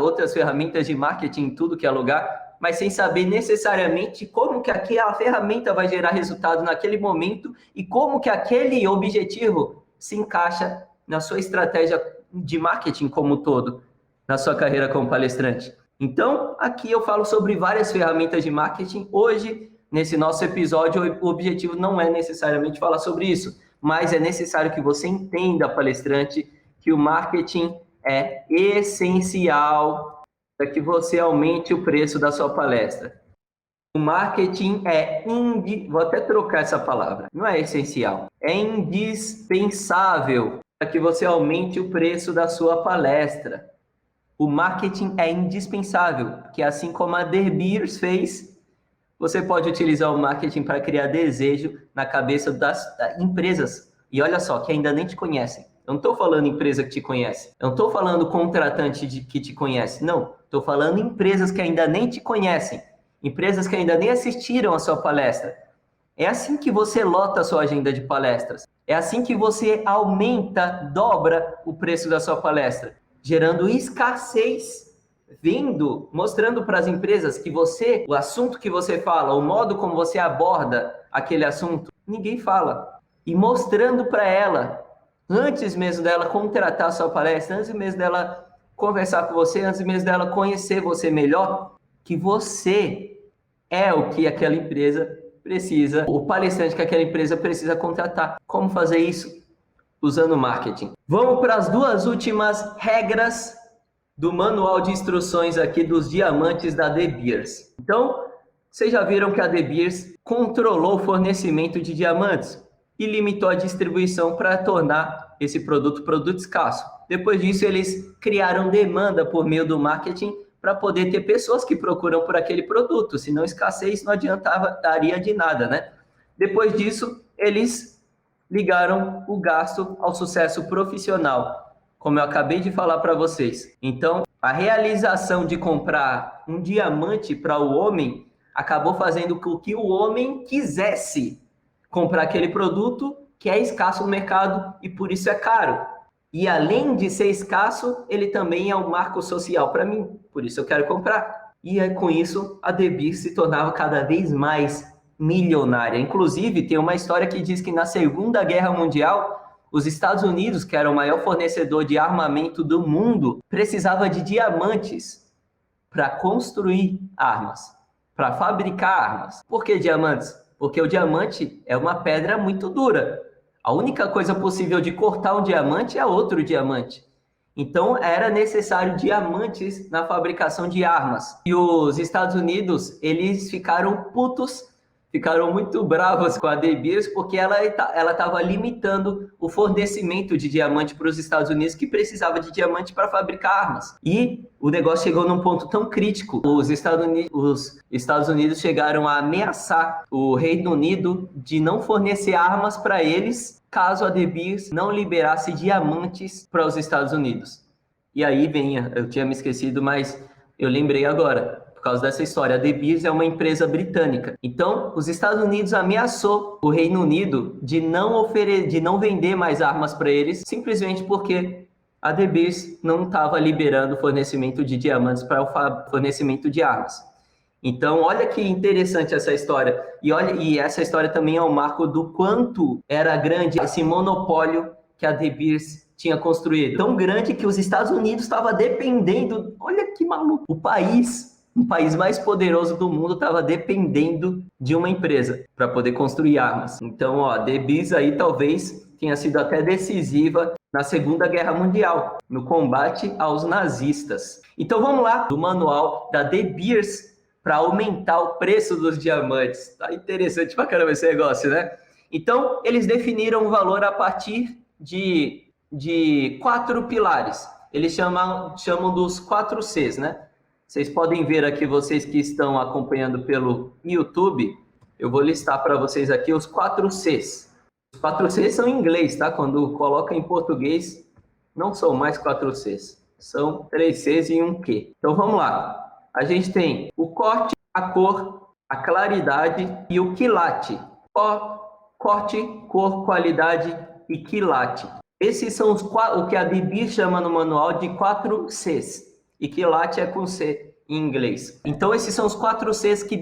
outras ferramentas de marketing em tudo que é lugar, mas sem saber necessariamente como que aquela ferramenta vai gerar resultado naquele momento e como que aquele objetivo se encaixa na sua estratégia de marketing como um todo, na sua carreira como palestrante. Então, aqui eu falo sobre várias ferramentas de marketing. Hoje, nesse nosso episódio, o objetivo não é necessariamente falar sobre isso, mas é necessário que você entenda, palestrante, que o marketing é essencial para que você aumente o preço da sua palestra. O marketing vou até trocar essa palavra, não é essencial, é indispensável para que você aumente o preço da sua palestra. O marketing é indispensável, que assim como a De Beers fez, você pode utilizar o marketing para criar desejo na cabeça das empresas. E olha só, que ainda nem te conhecem. Eu não estou falando empresa que te conhece. Eu não estou falando contratante que te conhece. Não, estou falando empresas que ainda nem te conhecem. Empresas que ainda nem assistiram a sua palestra. É assim que você lota a sua agenda de palestras. É assim que você aumenta, dobra o preço da sua palestra, gerando escassez, mostrando para as empresas que o assunto que você fala, o modo como você aborda aquele assunto, ninguém fala. E mostrando para ela, antes mesmo dela contratar a sua palestra, antes mesmo dela conversar com você, antes mesmo dela conhecer você melhor, que você é o que aquela empresa precisa, o palestrante que aquela empresa precisa contratar. Como fazer isso? Usando marketing. Vamos para as duas últimas regras do manual de instruções aqui dos diamantes da De Beers. Então, vocês já viram que a De Beers controlou o fornecimento de diamantes e limitou a distribuição para tornar esse produto escasso. Depois disso, eles criaram demanda por meio do marketing para poder ter pessoas que procuram por aquele produto, senão escassez não daria de nada, né? Depois disso, eles ligaram o gasto ao sucesso profissional, como eu acabei de falar para vocês. Então, a realização de comprar um diamante para o homem acabou fazendo com que o homem quisesse comprar aquele produto que é escasso no mercado e por isso é caro. E além de ser escasso, ele também é um marco social para mim, por isso eu quero comprar. E com isso, a De Beers se tornava cada vez mais milionária. Inclusive, tem uma história que diz que na Segunda Guerra Mundial, os Estados Unidos, que era o maior fornecedor de armamento do mundo, precisava de diamantes para construir armas, para fabricar armas. Por que diamantes? Porque o diamante é uma pedra muito dura. A única coisa possível de cortar um diamante é outro diamante. Então, era necessário diamantes na fabricação de armas. E os Estados Unidos, eles ficaram putos, ficaram muito bravos com a De Beers, porque ela estava limitando o fornecimento de diamante para os Estados Unidos, que precisava de diamante para fabricar armas. E o negócio chegou num ponto tão crítico, os Estados Unidos chegaram a ameaçar o Reino Unido de não fornecer armas para eles, caso a De Beers não liberasse diamantes para os Estados Unidos. E aí eu tinha me esquecido, mas eu lembrei agora. Por causa dessa história, a De Beers é uma empresa britânica. Então, os Estados Unidos ameaçou o Reino Unido de não vender mais armas para eles, simplesmente porque a De Beers não estava liberando o fornecimento de diamantes para o fornecimento de armas. Então, olha que interessante essa história. E essa história também é um marco do quanto era grande esse monopólio que a De Beers tinha construído. Tão grande que os Estados Unidos estava dependendo, olha que maluco, o país mais poderoso do mundo estava dependendo de uma empresa para poder construir armas. Então, a De Beers aí talvez tenha sido até decisiva na Segunda Guerra Mundial, no combate aos nazistas. Então, vamos lá, do manual da De Beers para aumentar o preço dos diamantes. Tá interessante pra caramba esse negócio, né? Então, eles definiram o valor a partir de 4 pilares. Eles chamam dos 4 Cs, né? Vocês podem ver aqui, vocês que estão acompanhando pelo YouTube, eu vou listar para vocês aqui os 4 Cs. Os 4 Cs são em inglês, tá? Quando coloca em português, não são mais 4 Cs. São 3 Cs e um Q. Então, vamos lá. A gente tem o corte, a cor, a claridade e o quilate. Corte, cor, qualidade e quilate. Esses são o que a De Beers chama no manual de 4 Cs. E quilate é com C em inglês. Então, esses são os 4 Cs que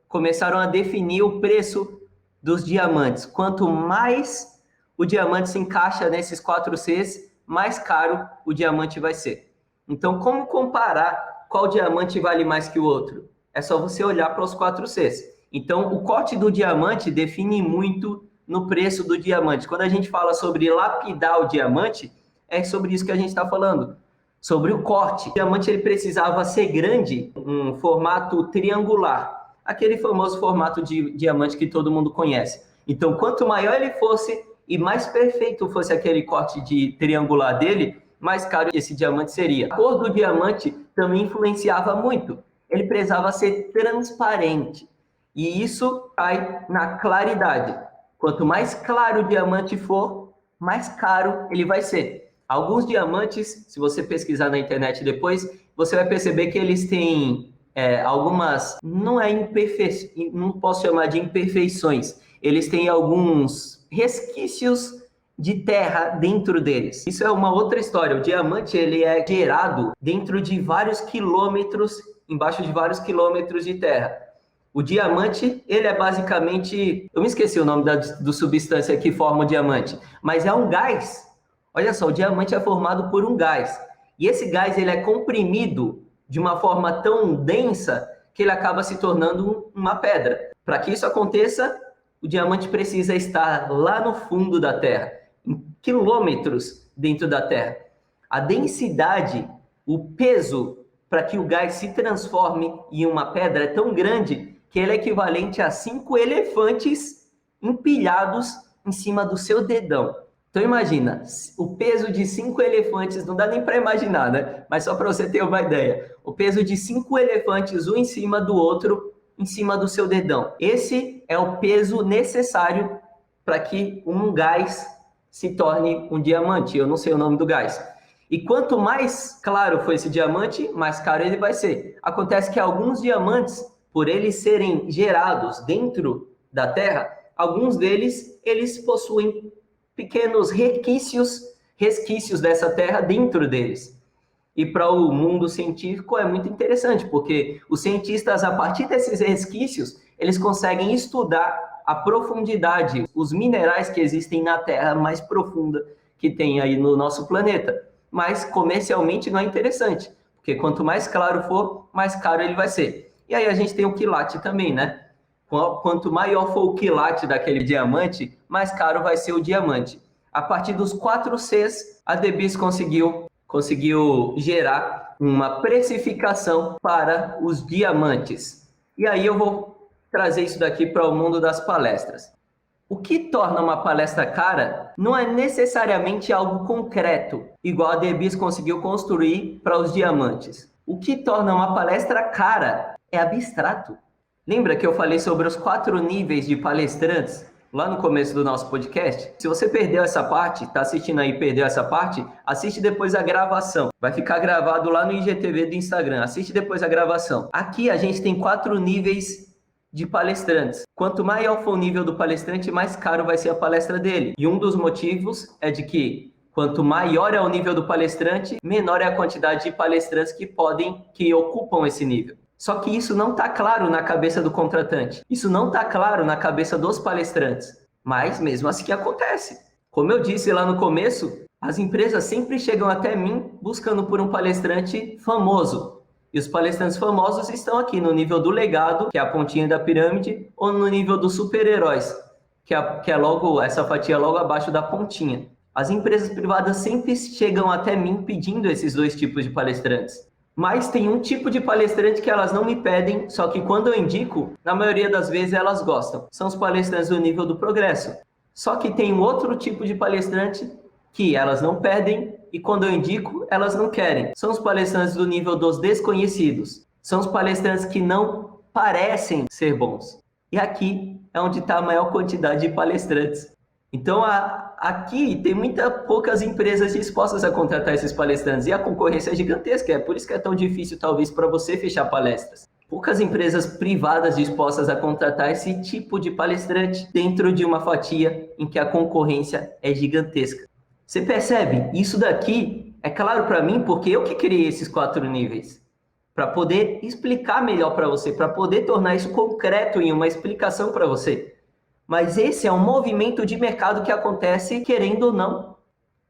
começaram a definir o preço dos diamantes. Quanto mais o diamante se encaixa nesses 4 Cs, mais caro o diamante vai ser. Então, como comparar qual diamante vale mais que o outro? É só você olhar para os 4 Cs. Então, o corte do diamante define muito no preço do diamante. Quando a gente fala sobre lapidar o diamante, é sobre isso que a gente está falando, sobre o corte. O diamante ele precisava ser grande, um formato triangular, aquele famoso formato de diamante que todo mundo conhece. Então, quanto maior ele fosse e mais perfeito fosse aquele corte de triangular dele, mais caro esse diamante seria. A cor do diamante também influenciava muito. Ele precisava ser transparente. E isso cai na claridade. Quanto mais claro o diamante for, mais caro ele vai ser. Alguns diamantes, se você pesquisar na internet depois, você vai perceber que eles têm algumas, não posso chamar de imperfeições, eles têm alguns resquícios de terra dentro deles. Isso é uma outra história. O diamante ele é gerado dentro de vários quilômetros, embaixo de vários quilômetros de terra. O diamante, ele é basicamente, eu me esqueci o nome do substância que forma o diamante, mas é um gás. Olha só, o diamante é formado por um gás. E esse gás ele é comprimido de uma forma tão densa que ele acaba se tornando uma pedra. Para que isso aconteça, o diamante precisa estar lá no fundo da Terra, em quilômetros dentro da Terra. A densidade, o peso para que o gás se transforme em uma pedra é tão grande que ele é equivalente a 5 elefantes empilhados em cima do seu dedão. Então imagina, o peso de 5 elefantes, não dá nem para imaginar, né? Mas só para você ter uma ideia. O peso de 5 elefantes, um em cima do outro, em cima do seu dedão. Esse é o peso necessário para que um gás se torne um diamante. Eu não sei o nome do gás. E quanto mais claro for esse diamante, mais caro ele vai ser. Acontece que alguns diamantes, por eles serem gerados dentro da Terra, alguns deles, eles possuem pequenos resquícios dessa Terra dentro deles. E para o mundo científico é muito interessante, porque os cientistas, a partir desses resquícios, eles conseguem estudar a profundidade, os minerais que existem na Terra mais profunda que tem aí no nosso planeta. Mas comercialmente não é interessante, porque quanto mais claro for, mais caro ele vai ser. E aí a gente tem o quilate também, né? Quanto maior for o quilate daquele diamante, mais caro vai ser o diamante. A partir dos 4 Cs, a Debis conseguiu gerar uma precificação para os diamantes. E aí eu vou trazer isso daqui para o mundo das palestras. O que torna uma palestra cara não é necessariamente algo concreto, igual a Debis conseguiu construir para os diamantes. O que torna uma palestra cara é abstrato. Lembra que eu falei sobre os 4 níveis de palestrantes lá no começo do nosso podcast? Se você perdeu essa parte, está assistindo aí e perdeu essa parte, assiste depois a gravação. Vai ficar gravado lá no IGTV do Instagram. Assiste depois a gravação. Aqui a gente tem 4 níveis de palestrantes. Quanto maior for o nível do palestrante, mais caro vai ser a palestra dele. E um dos motivos é de que quanto maior é o nível do palestrante, menor é a quantidade de palestrantes que ocupam esse nível. Só que isso não está claro na cabeça do contratante. Isso não está claro na cabeça dos palestrantes. Mas mesmo assim acontece. Como eu disse lá no começo, as empresas sempre chegam até mim buscando por um palestrante famoso. E os palestrantes famosos estão aqui no nível do legado, que é a pontinha da pirâmide, ou no nível dos super-heróis, que é logo essa fatia logo abaixo da pontinha. As empresas privadas sempre chegam até mim pedindo esses 2 tipos de palestrantes. Mas tem um tipo de palestrante que elas não me pedem, só que quando eu indico, na maioria das vezes elas gostam. São os palestrantes do nível do progresso. Só que tem um outro tipo de palestrante que elas não pedem e quando eu indico, elas não querem. São os palestrantes do nível dos desconhecidos. São os palestrantes que não parecem ser bons. E aqui é onde está a maior quantidade de palestrantes. Então, aqui tem poucas empresas dispostas a contratar esses palestrantes e a concorrência é gigantesca. É por isso que é tão difícil, talvez, para você fechar palestras. Poucas empresas privadas dispostas a contratar esse tipo de palestrante dentro de uma fatia em que a concorrência é gigantesca. Você percebe? Isso daqui é claro para mim porque eu que criei esses 4 níveis. Para poder explicar melhor para você, para poder tornar isso concreto em uma explicação para você. Mas esse é um movimento de mercado que acontece querendo ou não.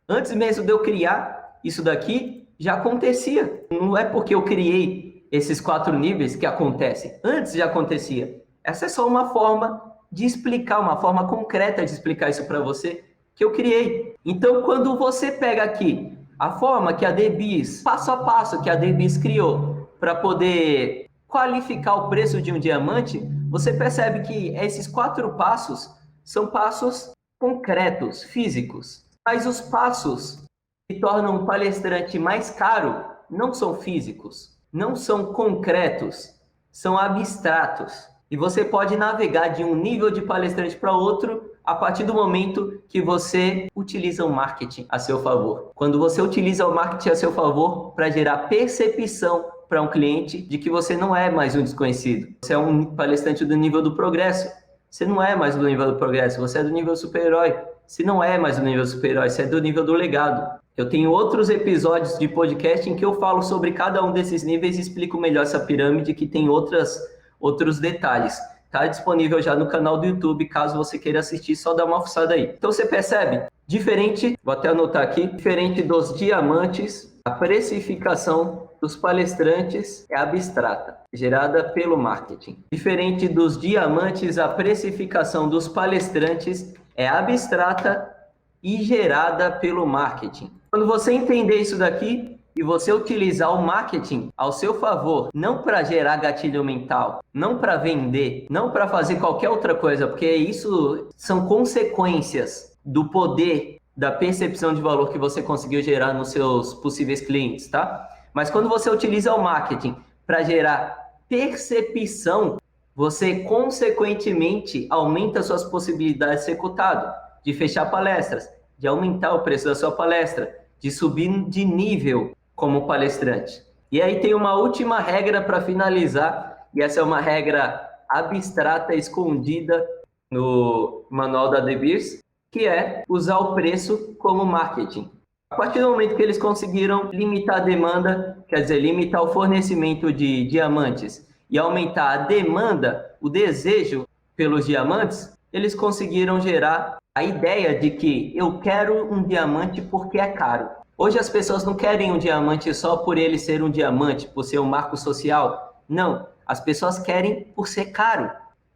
Antes mesmo de eu criar isso daqui, já acontecia. Não é porque eu criei esses 4 níveis que acontece. Antes já acontecia. Essa é só uma forma de explicar, uma forma concreta de explicar isso para você que eu criei. Então, quando você pega aqui a forma que a DBIS, passo a passo que a DBIS criou para poder qualificar o preço de um diamante, você percebe que esses 4 passos são passos concretos, físicos. Mas os passos que tornam um palestrante mais caro não são físicos, não são concretos, são abstratos. E você pode navegar de um nível de palestrante para outro a partir do momento que você utiliza o marketing a seu favor. Quando você utiliza o marketing a seu favor para gerar percepção para um cliente de que você não é mais um desconhecido. Você é um palestrante do nível do progresso. Você não é mais do nível do progresso, você é do nível super-herói. Se não é mais do nível super-herói, você é do nível do legado. Eu tenho outros episódios de podcast em que eu falo sobre cada um desses níveis e explico melhor essa pirâmide que tem outros detalhes. Está disponível já no canal do YouTube, caso você queira assistir, só dá uma fuçada aí. Então você percebe, diferente, vou até anotar aqui, diferente dos diamantes, a precificação dos palestrantes é abstrata, gerada pelo marketing. Diferente dos diamantes, a precificação dos palestrantes é abstrata e gerada pelo marketing. Quando você entender isso daqui, e você utilizar o marketing ao seu favor, não para gerar gatilho mental, não para vender, não para fazer qualquer outra coisa, porque isso são consequências do poder, da percepção de valor que você conseguiu gerar nos seus possíveis clientes, tá? Mas quando você utiliza o marketing para gerar percepção, você consequentemente aumenta suas possibilidades de ser cotado, de fechar palestras, de aumentar o preço da sua palestra, de subir de nível como palestrante. E aí tem uma última regra para finalizar, e essa é uma regra abstrata, escondida no manual da De Beers, que é usar o preço como marketing. A partir do momento que eles conseguiram limitar a demanda, quer dizer, limitar o fornecimento de diamantes e aumentar a demanda, o desejo pelos diamantes, eles conseguiram gerar a ideia de que eu quero um diamante porque é caro. Hoje as pessoas não querem um diamante só por ele ser um diamante, por ser um marco social. Não, as pessoas querem por ser caro,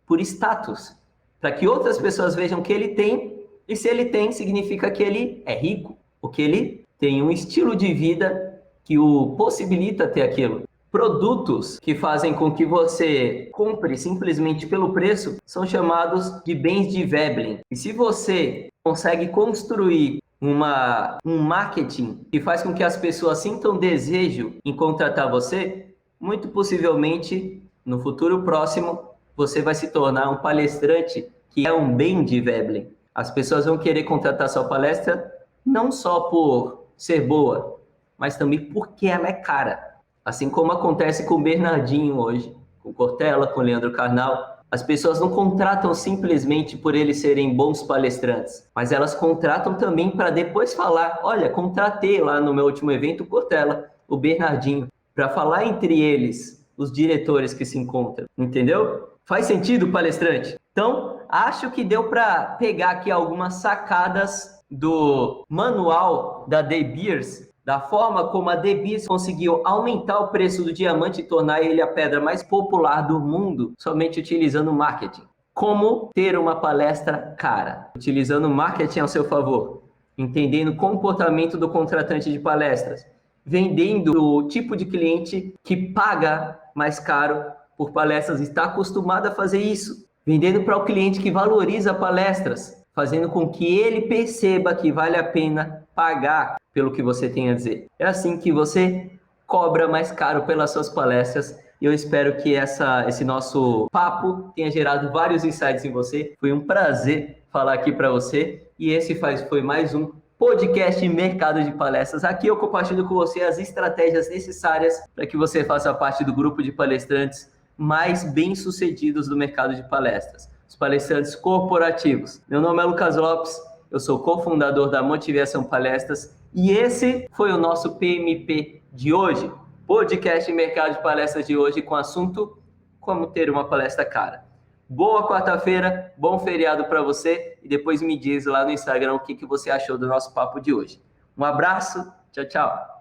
por status, para que outras pessoas vejam que ele tem, e se ele tem, significa que ele é rico, porque ele tem um estilo de vida que o possibilita ter aquilo. Produtos que fazem com que você compre simplesmente pelo preço são chamados de bens de Veblen. E se você consegue construir um marketing que faz com que as pessoas sintam desejo em contratar você, muito possivelmente, no futuro próximo, você vai se tornar um palestrante que é um bem de Veblen. As pessoas vão querer contratar sua palestra não só por ser boa, mas também porque ela é cara. Assim como acontece com o Bernardinho hoje, com Cortella, com o Leandro Carnal. As pessoas não contratam simplesmente por eles serem bons palestrantes, mas elas contratam também para depois falar, olha, contratei lá no meu último evento o Cortella, o Bernardinho, para falar entre eles, os diretores que se encontram, entendeu? Faz sentido, palestrante? Então, acho que deu para pegar aqui algumas sacadas do manual da De Beers, da forma como a De Beers conseguiu aumentar o preço do diamante e tornar ele a pedra mais popular do mundo, somente utilizando marketing. Como ter uma palestra cara, utilizando marketing ao seu favor, entendendo o comportamento do contratante de palestras, vendendo o tipo de cliente que paga mais caro por palestras, está acostumado a fazer isso, vendendo para o cliente que valoriza palestras, fazendo com que ele perceba que vale a pena pagar pelo que você tem a dizer. É assim que você cobra mais caro pelas suas palestras. E eu espero que esse nosso papo tenha gerado vários insights em você. Foi um prazer falar aqui para você. E esse foi mais um podcast Mercado de Palestras. Aqui eu compartilho com você as estratégias necessárias para que você faça parte do grupo de palestrantes mais bem-sucedidos do mercado de palestras. Os palestrantes corporativos. Meu nome é Lucas Lopes. Eu sou cofundador da Motivação Palestras e esse foi o nosso PMP de hoje, podcast Mercado de Palestras de hoje com o assunto como ter uma palestra cara. Boa quarta-feira, bom feriado para você e depois me diz lá no Instagram o que você achou do nosso papo de hoje. Um abraço, tchau, tchau.